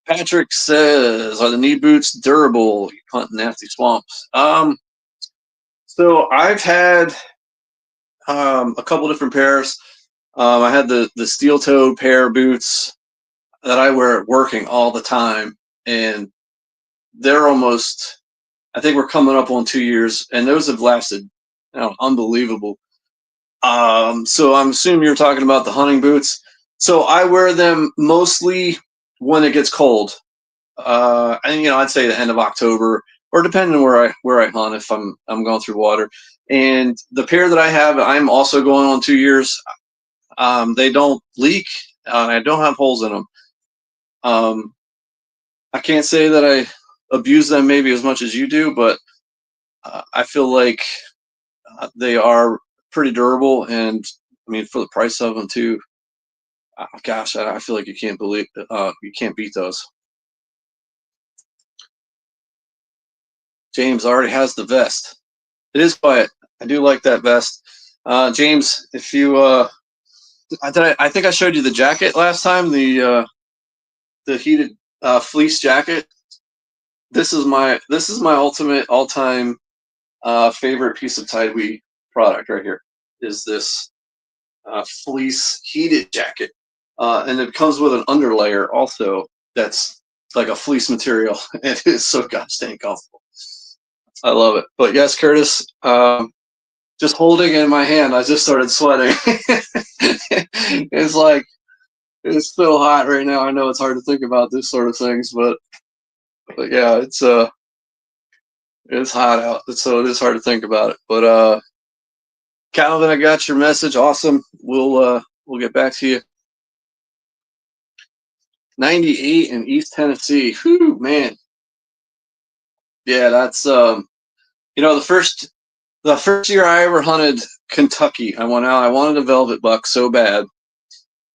Patrick says, "Are the knee boots durable? You hunt nasty swamps." So I've had a couple different pairs. I had the steel-toed pair of boots that I wear working all the time, and they're almost, I think we're coming up on 2 years, and those have lasted, unbelievable. So I'm assuming you're talking about the hunting boots. So I wear them mostly when it gets cold. And I'd say the end of October, or depending on where I hunt, if I'm going through water. And the pair that I have, I'm also going on 2 years. They don't leak. I don't have holes in them. I can't say that I abuse them maybe as much as you do, but I feel like they are pretty durable, and I mean for the price of them too. Gosh, I feel like you can't beat those. James already has the vest. It is quiet. I do like that vest. James, if you, I think I showed you the jacket last time, the heated fleece jacket. This is my ultimate all-time favorite piece of Tidewee product right here. Is this fleece heated jacket, and it comes with an underlayer also that's like a fleece material. It is so gosh dang comfortable. I love it. But yes, Curtis, just holding it in my hand, I just started sweating. It's like, it's so hot right now. I know it's hard to think about this sort of things, but yeah, it's hot out, so it is hard to think about it. But Calvin, I got your message. Awesome. We'll get back to you. 98 in East Tennessee. Whew, man. Yeah, that's you know, the first year I ever hunted Kentucky, I went out. I wanted a velvet buck so bad,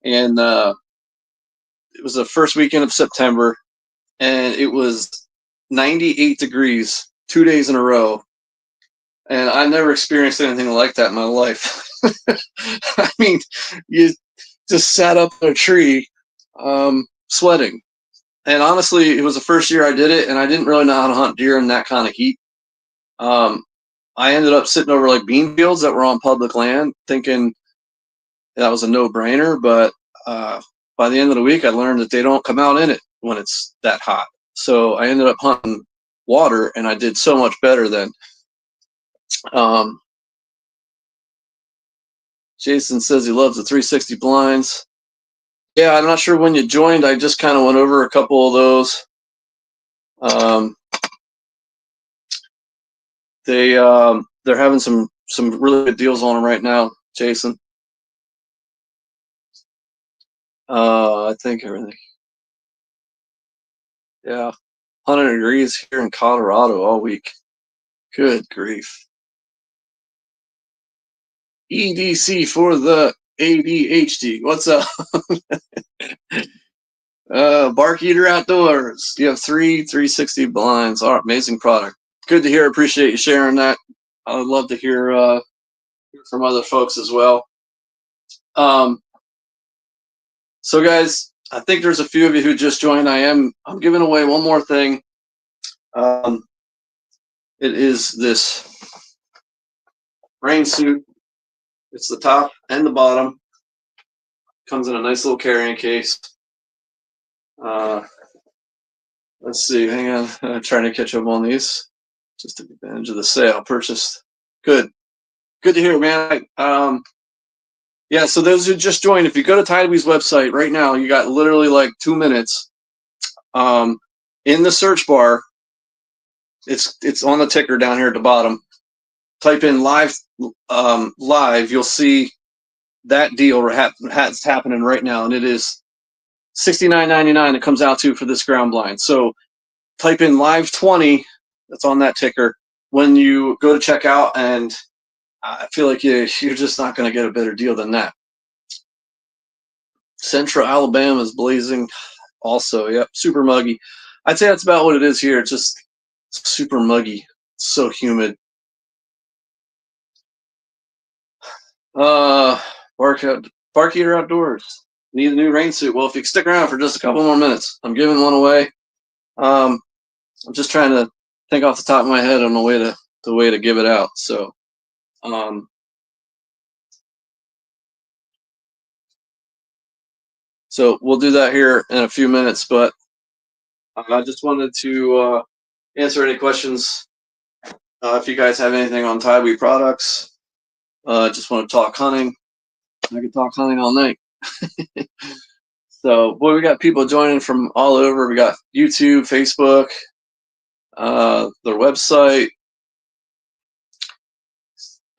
and it was the first weekend of September, and it was 98 degrees 2 days in a row, and I never experienced anything like that in my life. I mean, you just sat up in a tree, sweating. And honestly, it was the first year I did it, and I didn't really know how to hunt deer in that kind of heat. I ended up sitting over like bean fields that were on public land, thinking that was a no-brainer. But by the end of the week, I learned that they don't come out in it when it's that hot. So I ended up hunting water, and I did so much better then. Jason says he loves the 360 blinds. Yeah, I'm not sure when you joined. I just kind of went over a couple of those. They're having some really good deals on them right now, Jason. I think everything. Yeah, 100 degrees here in Colorado all week. Good grief. EDC for the ADHD. What's up? Bark Eater Outdoors. You have 360 blinds. All right, amazing product. Good to hear. Appreciate you sharing that. I would love to hear from other folks as well. So guys, I think there's a few of you who just joined. I'm giving away one more thing. It is this rain suit. It's the top and the bottom. Comes in a nice little carrying case. Let's see, hang on. I'm trying to catch up on these. Just took advantage of the sale. Purchased. Good to hear, man. Yeah, so those who just joined, if you go to Tidewee's website right now, you got literally like 2 minutes. In the search bar, it's on the ticker down here at the bottom. Type in live, you'll see that deal has happening right now, and it is $69.99. It comes out to for this ground blind. So type in live 20. That's on that ticker when you go to check out, and I feel like you're just not going to get a better deal than that. Central Alabama is blazing. Also, yep, super muggy. I'd say that's about what it is here. It's just super muggy. It's so humid. Bark Eater Outdoors. Need a new rain suit. Well, if you stick around for just a couple more minutes, I'm giving one away. I'm just trying to think off the top of my head on the way to give it out. So, so we'll do that here in a few minutes. But I just wanted to answer any questions. If you guys have anything on Tidewee products, just want to talk hunting. I can talk hunting all night. So, boy, we got people joining from all over. We got YouTube, Facebook, their website.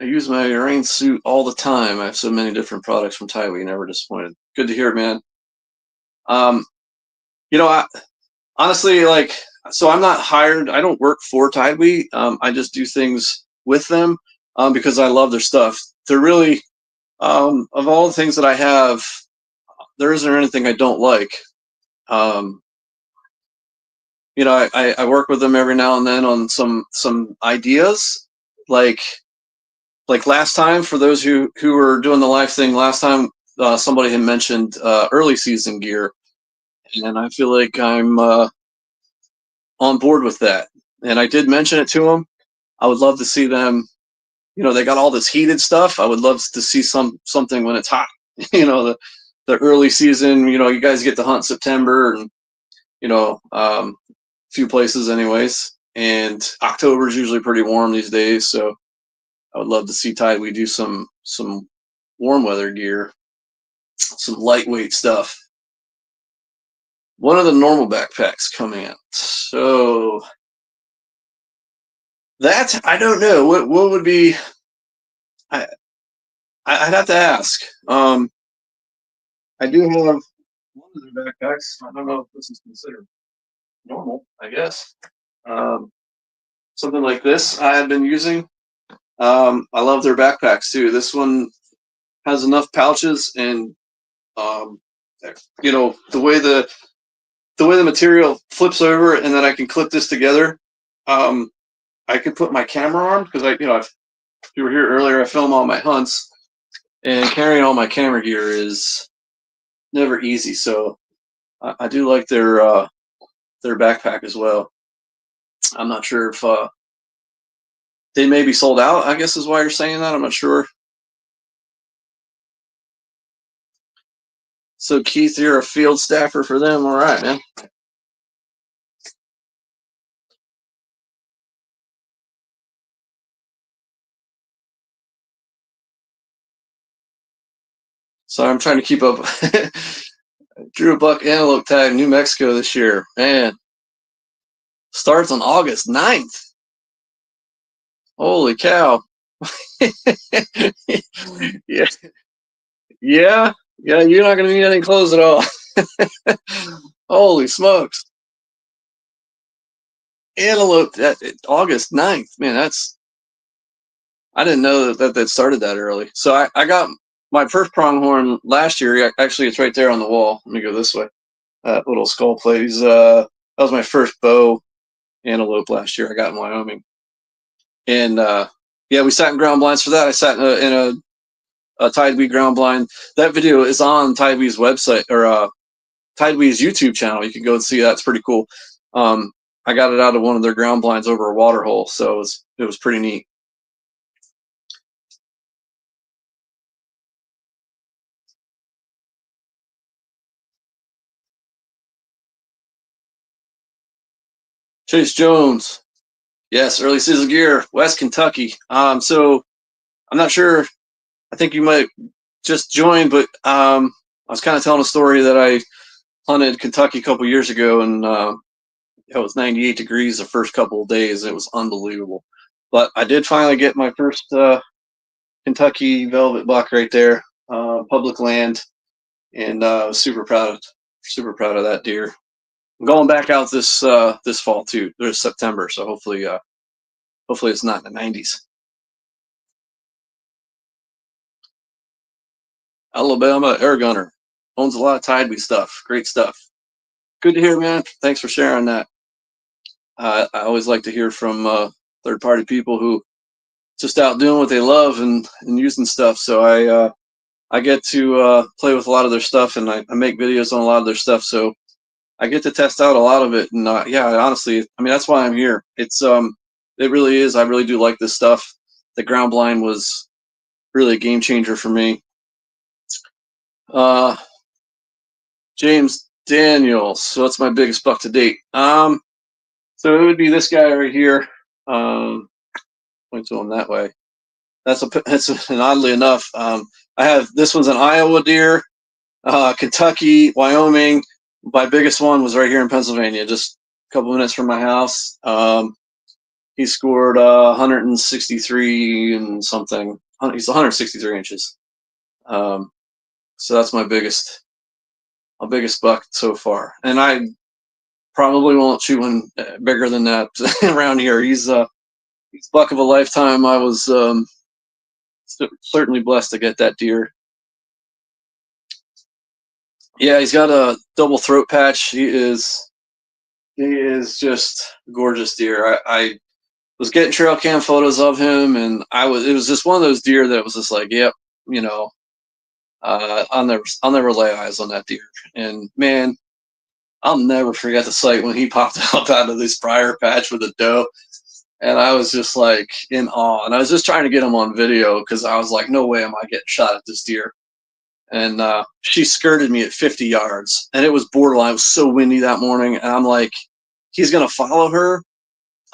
I use my rain suit all the time. I have so many different products from Tidewee. Never disappointed. Good to hear, man. You know, honestly, like, so I'm not hired. I don't work for Tidewee. I just do things with them because I love their stuff. They're really, of all the things that I have, there isn't anything I don't like. Um, you know, I work with them every now and then on some ideas, like last time. For those who were doing the live thing last time, somebody had mentioned early season gear, and I feel like I'm on board with that. And I did mention it to them. I would love to see them. You know, they got all this heated stuff. I would love to see something when it's hot. You know, the early season. You know, you guys get to hunt September, and you know, few places anyways. And October is usually pretty warm these days, so I would love to see Tidewee do some warm weather gear, some lightweight stuff. One of the normal backpacks coming out. So that I don't know. What would be? I I'd have to ask. I do have one of the backpacks. I don't know if this is considered normal. I guess something like this I have been using. I love their backpacks too. This one has enough pouches, and um, you know, the way the material flips over, and then I can clip this together. Um, I could put my camera on because I, you know, if you were here earlier, I film all my hunts, and carrying all my camera gear is never easy. So I do like their backpack as well. I'm not sure if they may be sold out. I guess is why you're saying that. I'm not sure. So Keith, you're a field staffer for them. All right, man. So I'm trying to keep up. Drew a buck antelope tag New Mexico this year. Man, starts on August 9th. Holy cow. Yeah, yeah, yeah. You're not gonna need any clothes at all. Holy smokes! Antelope August 9th. Man, that's I didn't know that started that early. So I got my first pronghorn last year. Actually, it's right there on the wall. Let me go this way. That little skull plate. That was my first bow antelope last year. I got in Wyoming, and yeah, we sat in ground blinds for that. I sat in a Tidewee ground blind. That video is on Tidwee's website or Tidwee's YouTube channel. You can go and see that. It's pretty cool. I got it out of one of their ground blinds over a water hole, so it was pretty neat. Chase Jones, yes, early season gear, West Kentucky. So I'm not sure. I think you might just join, but I was kind of telling a story that I hunted Kentucky a couple years ago, and it was 98 degrees the first couple of days. It was unbelievable. But I did finally get my first Kentucky velvet buck right there, public land, and I was super proud of that deer. I'm going back out this fall too. There's September, so hopefully it's not in the 90s. Alabama air gunner owns a lot of Tidewee stuff. Great stuff. Good to hear, man. Thanks for sharing that. I always like to hear from third party people who just out doing what they love and using stuff. So I get to play with a lot of their stuff, and I make videos on a lot of their stuff. So I get to test out a lot of it. And yeah, honestly, I mean, that's why I'm here. It really is. I really do like this stuff. The ground blind was really a game changer for me. James Daniels. So that's my biggest buck to date. So it would be this guy right here. Point to him that way. And oddly enough, I have this one's an Iowa deer, Kentucky, Wyoming. My biggest one was right here in Pennsylvania, just a couple minutes from my house. He scored 163 and something. He's 163 inches. So that's my biggest my biggest buck so far, and I probably won't shoot one bigger than that around here. He's buck of a lifetime. I was certainly blessed to get that deer. Yeah, he's got a double throat patch. He is just gorgeous deer. I was getting trail cam photos of him, and it was just one of those deer that was just like, yep, you know, I'll never lay eyes on that deer. And man, I'll never forget the sight when he popped up out of this briar patch with a doe. And I was just like in awe. And I was just trying to get him on video because I was like, no way am I getting shot at this deer. And she skirted me at 50 yards. And it was borderline. It was so windy that morning. And I'm like, he's going to follow her.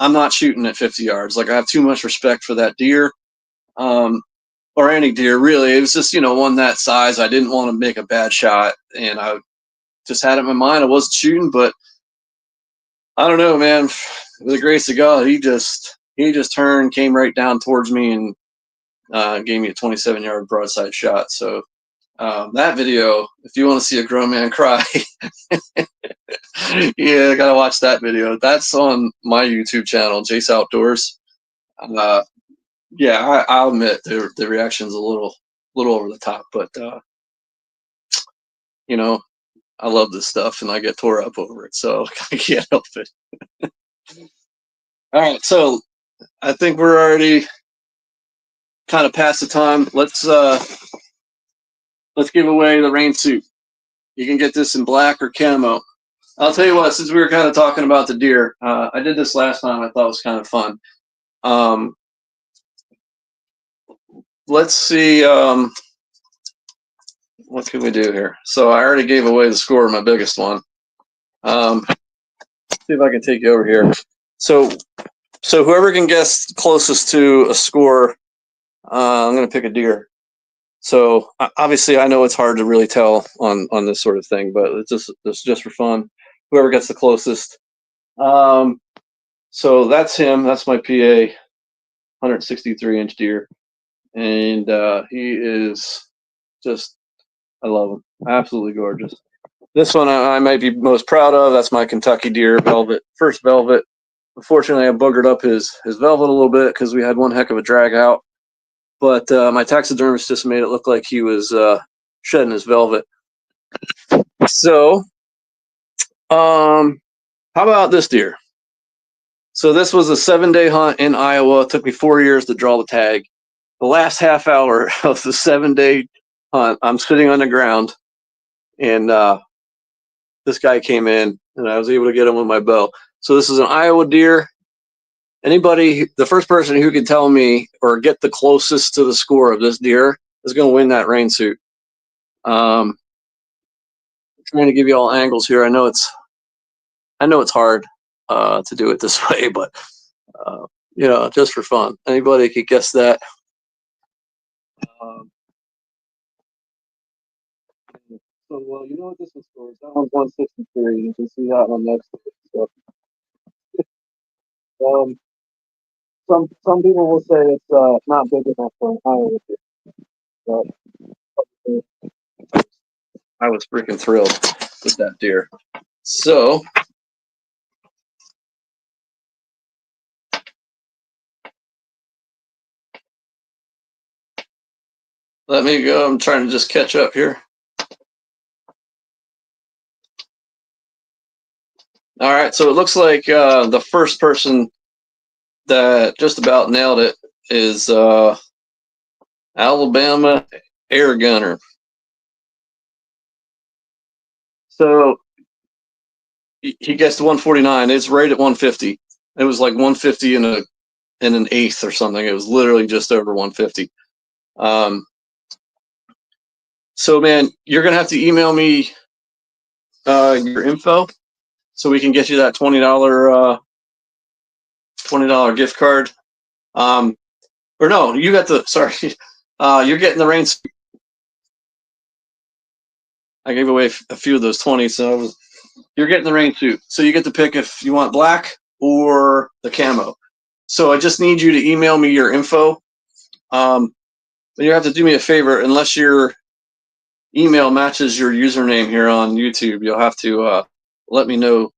I'm not shooting at 50 yards. Like, I have too much respect for that deer. Or any deer, really. It was just, you know, one that size. I didn't want to make a bad shot. And I just had it in my mind. I wasn't shooting, but I don't know, man. With the grace of God, he just turned, came right down towards me, and gave me a 27-yard broadside shot. So that video, if you want to see a grown man cry, yeah, gotta watch that video. That's on my YouTube channel, Jace Outdoors. Yeah, I'll admit the reaction's a little over the top, but you know, I love this stuff and I get tore up over it, so I can't help it. All right, so I think we're already kind of past the time. Let's give away the rain suit. You can get this in black or camo. I'll tell you what, since we were kind of talking about the deer, I did this last time. I thought it was kind of fun. Let's see. What can we do here? So I already gave away the score of my biggest one. See if I can take you over here. So whoever can guess closest to a score, I'm going to pick a deer. So obviously I know it's hard to really tell on this sort of thing, but it's just for fun. Whoever gets the closest. So that's him. That's my PA 163-inch deer. And he is just, I love him. Absolutely gorgeous. This one I might be most proud of. That's my Kentucky deer, velvet, first velvet. Unfortunately, I boogered up his velvet a little bit because we had one heck of a drag out. But my taxidermist just made it look like he was shedding his velvet. So, how about this deer? So this was a 7-day hunt in Iowa. It took me 4 years to draw the tag. The last half hour of the 7-day hunt, I'm sitting on the ground, and this guy came in, and I was able to get him with my bow. So this is an Iowa deer. Anybody, the first person who can tell me or get the closest to the score of this deer is going to win that rain suit. I'm trying to give you all angles here. I know it's hard to do it this way, but you know, just for fun. Anybody could guess that. So, well, you know what this one scores? That one's 163. You can see that one next to it. So, some people will say it's not big enough for an Iowa deer, but I was freaking thrilled with that deer. So, let me go. I'm trying to just catch up here. All right, so it looks like the first person that just about nailed it is Alabama Air Gunner. So he gets to 149. It's right at 150. It was like 150 and an eighth or something. It was literally just over 150. So man, you're gonna have to email me your info so we can get you that $20 gift card. Or no, you got the, sorry, you're getting the rain. I gave away a few of those 20, so you're getting the rain suit. So you get to pick if you want black or the camo. So I just need you to email me your info. You have to do me a favor, unless you're email matches your username here on YouTube, you'll have to let me know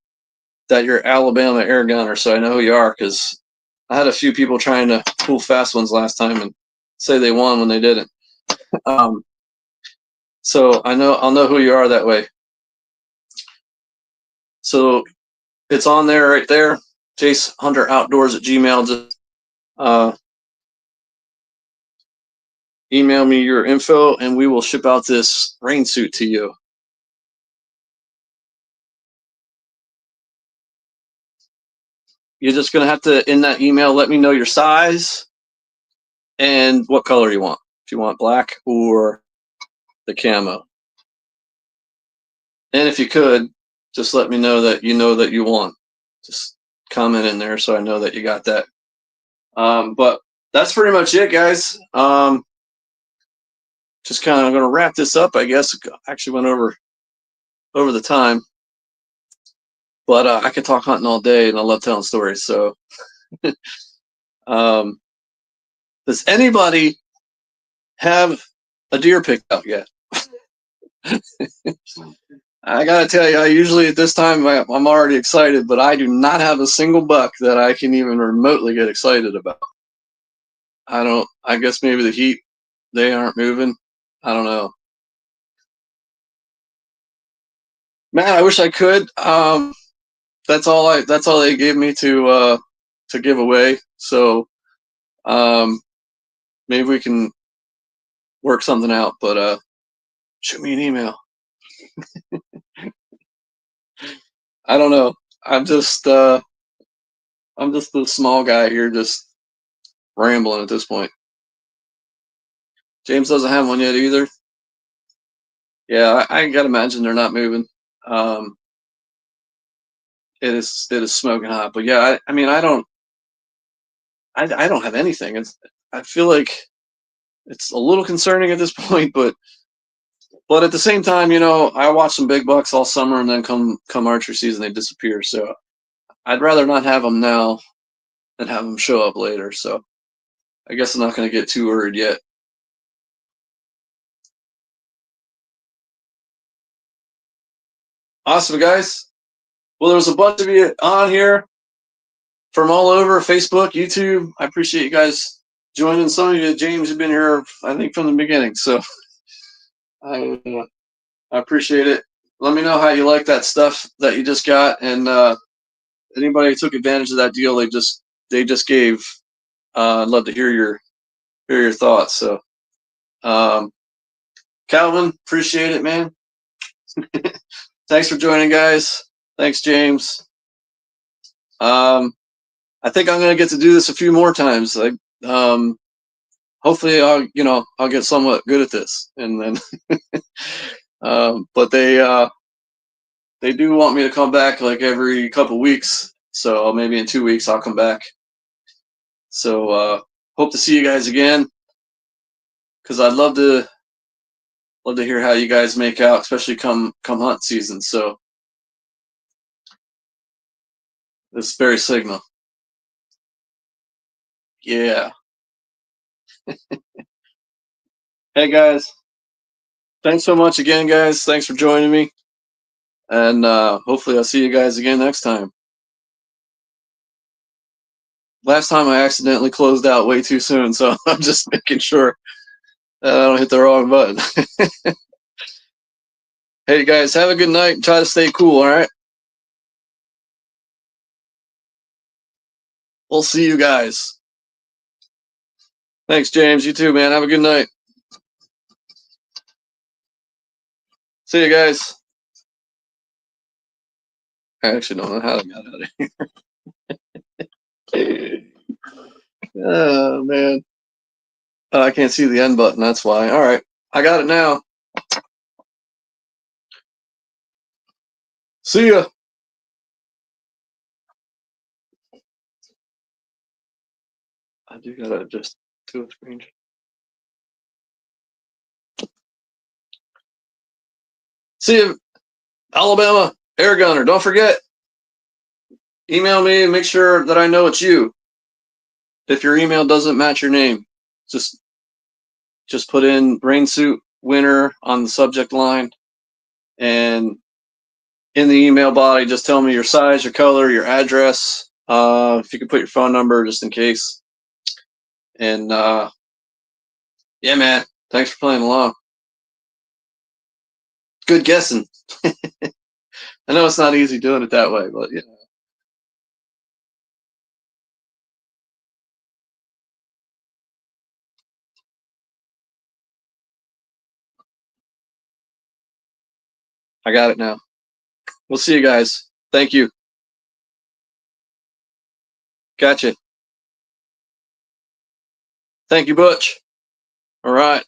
that you're Alabama Air Gunner so I know who you are, because I had a few people trying to pull fast ones last time and say they won when they didn't. So I'll know who you are that way. So it's on there right there. JaceHunterOutdoors@gmail. Just email me your info and we will ship out this rain suit to you. You're just going to have to, in that email, let me know your size and what color you want. If you want black or the camo. And if you could, just let me know that you want. Just comment in there so I know that you got that. But that's pretty much it, guys. Just kind of going to wrap this up, I guess. Actually went over the time. But I could talk hunting all day, and I love telling stories. So does anybody have a deer picked out yet? I gotta tell you, I usually at this time I'm already excited, but I do not have a single buck that I can even remotely get excited about. I guess maybe the heat, they aren't moving. I don't know. Man, I wish I could. That's all they gave me to give away. So maybe we can work something out, but shoot me an email. I don't know. I'm just the small guy here, just rambling at this point. James doesn't have one yet either. Yeah, I gotta imagine they're not moving. It is smoking hot, but yeah, I mean, I don't have anything. I feel like it's a little concerning at this point, but at the same time, I watch some big bucks all summer, and then come archery season, they disappear. So I'd rather not have them now than have them show up later. So I guess I'm not going to get too worried yet. Awesome, guys. Well, there's a bunch of you on here from all over, Facebook, YouTube. I appreciate you guys joining. Some of you, James, have been here, I think, from the beginning. So I appreciate it. Let me know how you like that stuff that you just got, and anybody who took advantage of that deal they just gave. I'd love to hear your thoughts. So, Calvin, appreciate it, man. Thanks for joining, guys. Thanks, James. I think I'm gonna get to do this a few more times. Hopefully I'll get somewhat good at this, and then but they do want me to come back like every couple weeks, so maybe in 2 weeks I'll come back. So hope to see you guys again, because I'd love to hear how you guys make out, especially come hunt season. So this very signal. Yeah. Hey guys, thanks so much again, guys. Thanks for joining me, and hopefully I'll see you guys again next time. Last time I accidentally closed out way too soon, so I'm just making sure that I don't hit the wrong button. Hey guys, have a good night and try to stay cool, all right? We'll see you guys. Thanks, James. You too, man. Have a good night. See you guys. I actually don't know how to get out of here. Oh, man. Oh, I can't see the end button. That's why. All right. I got it now. See ya. I do gotta just do a screenshot. See you, Alabama Air Gunner. Don't forget, email me and make sure that I know it's you. If your email doesn't match your name, just put in rain suit winner on the subject line. And in the email body, just tell me your size, your color, your address. If you could put your phone number just in case. And yeah, man, thanks for playing along. Good guessing. I know it's not easy doing it that way, but yeah. I got it now. We'll see you guys. Thank you. Gotcha. Thank you, Butch. All right.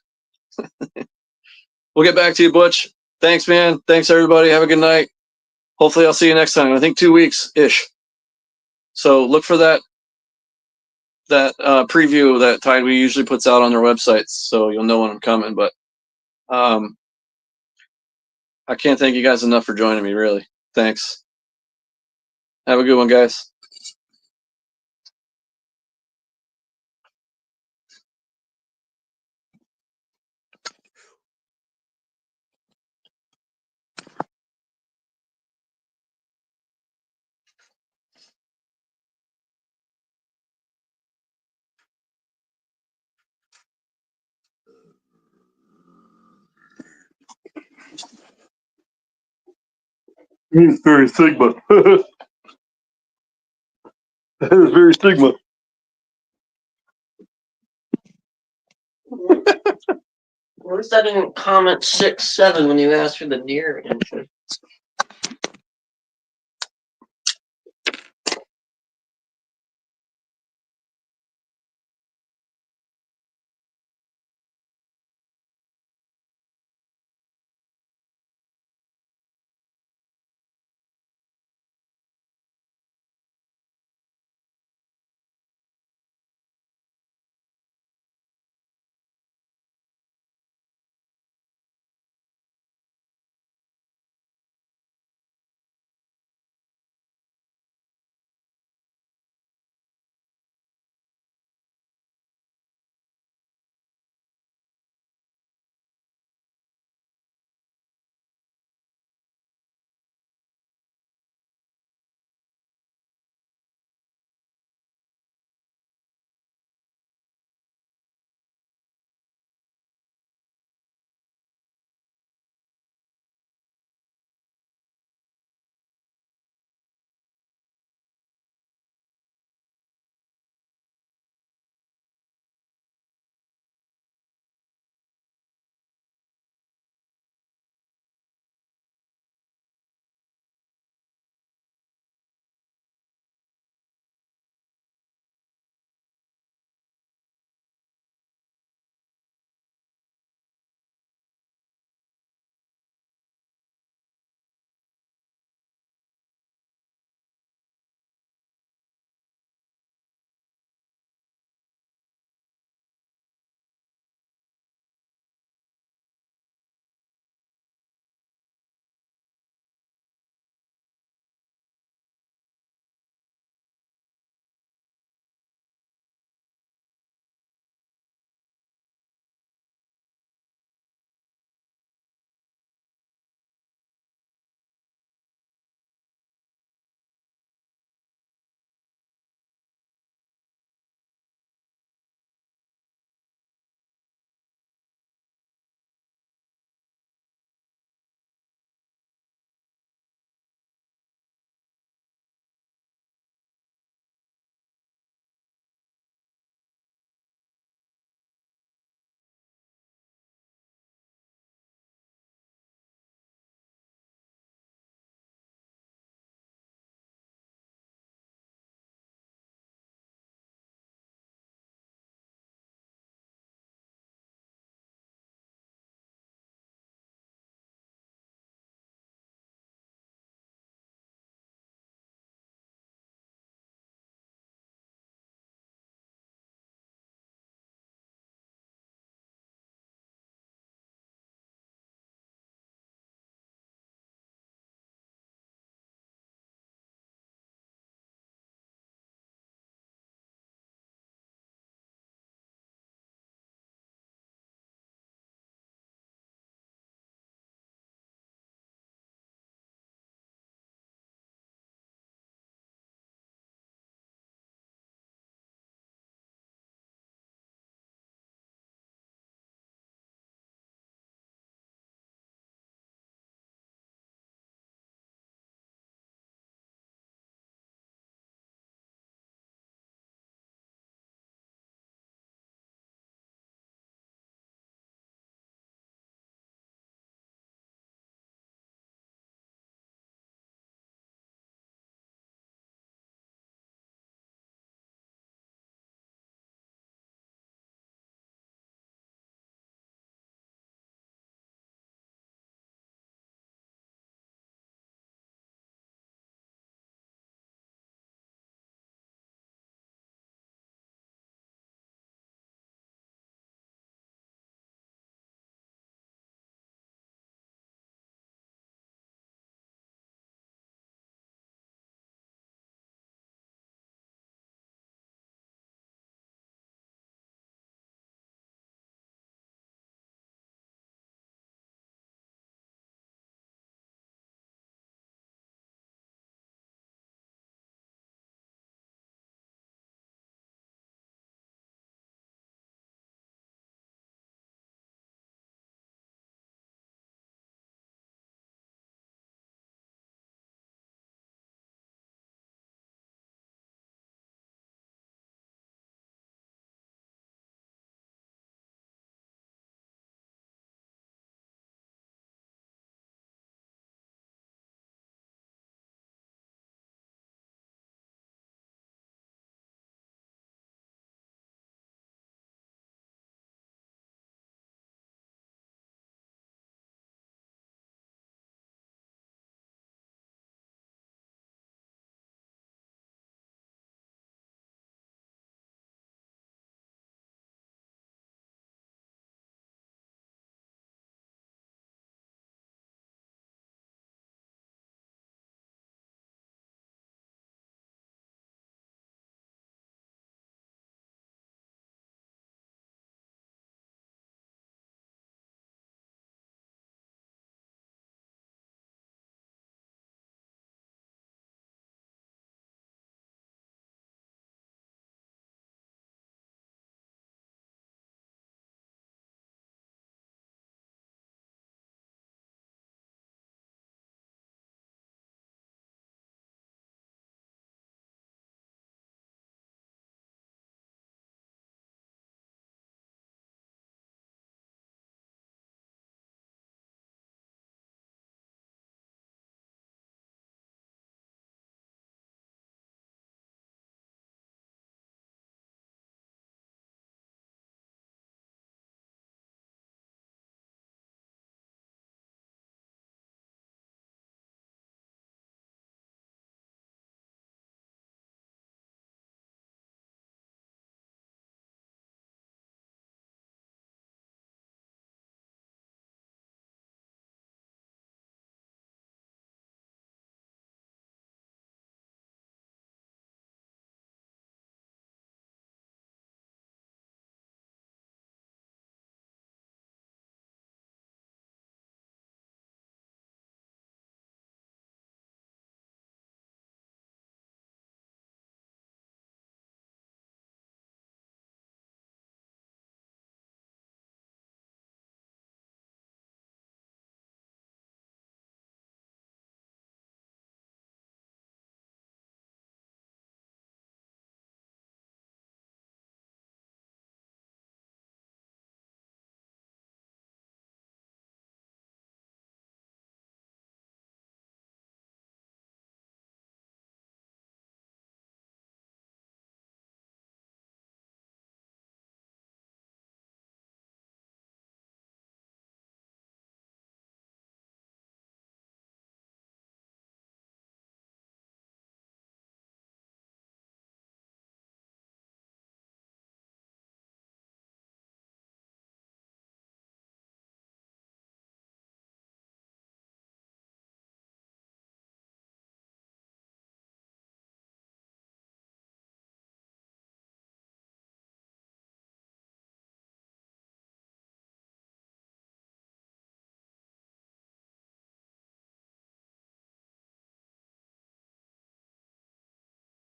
We'll get back to you, Butch. Thanks, man. Thanks, everybody. Have a good night. Hopefully, I'll see you next time. I think 2 weeks-ish. So look for that preview that Tide We usually puts out on their websites, so you'll know when I'm coming. But I can't thank you guys enough for joining me, really. Thanks. Have a good one, guys. He's very Sigma. That is very Sigma. Where's that in comment 6-7 when you asked for the deer answer?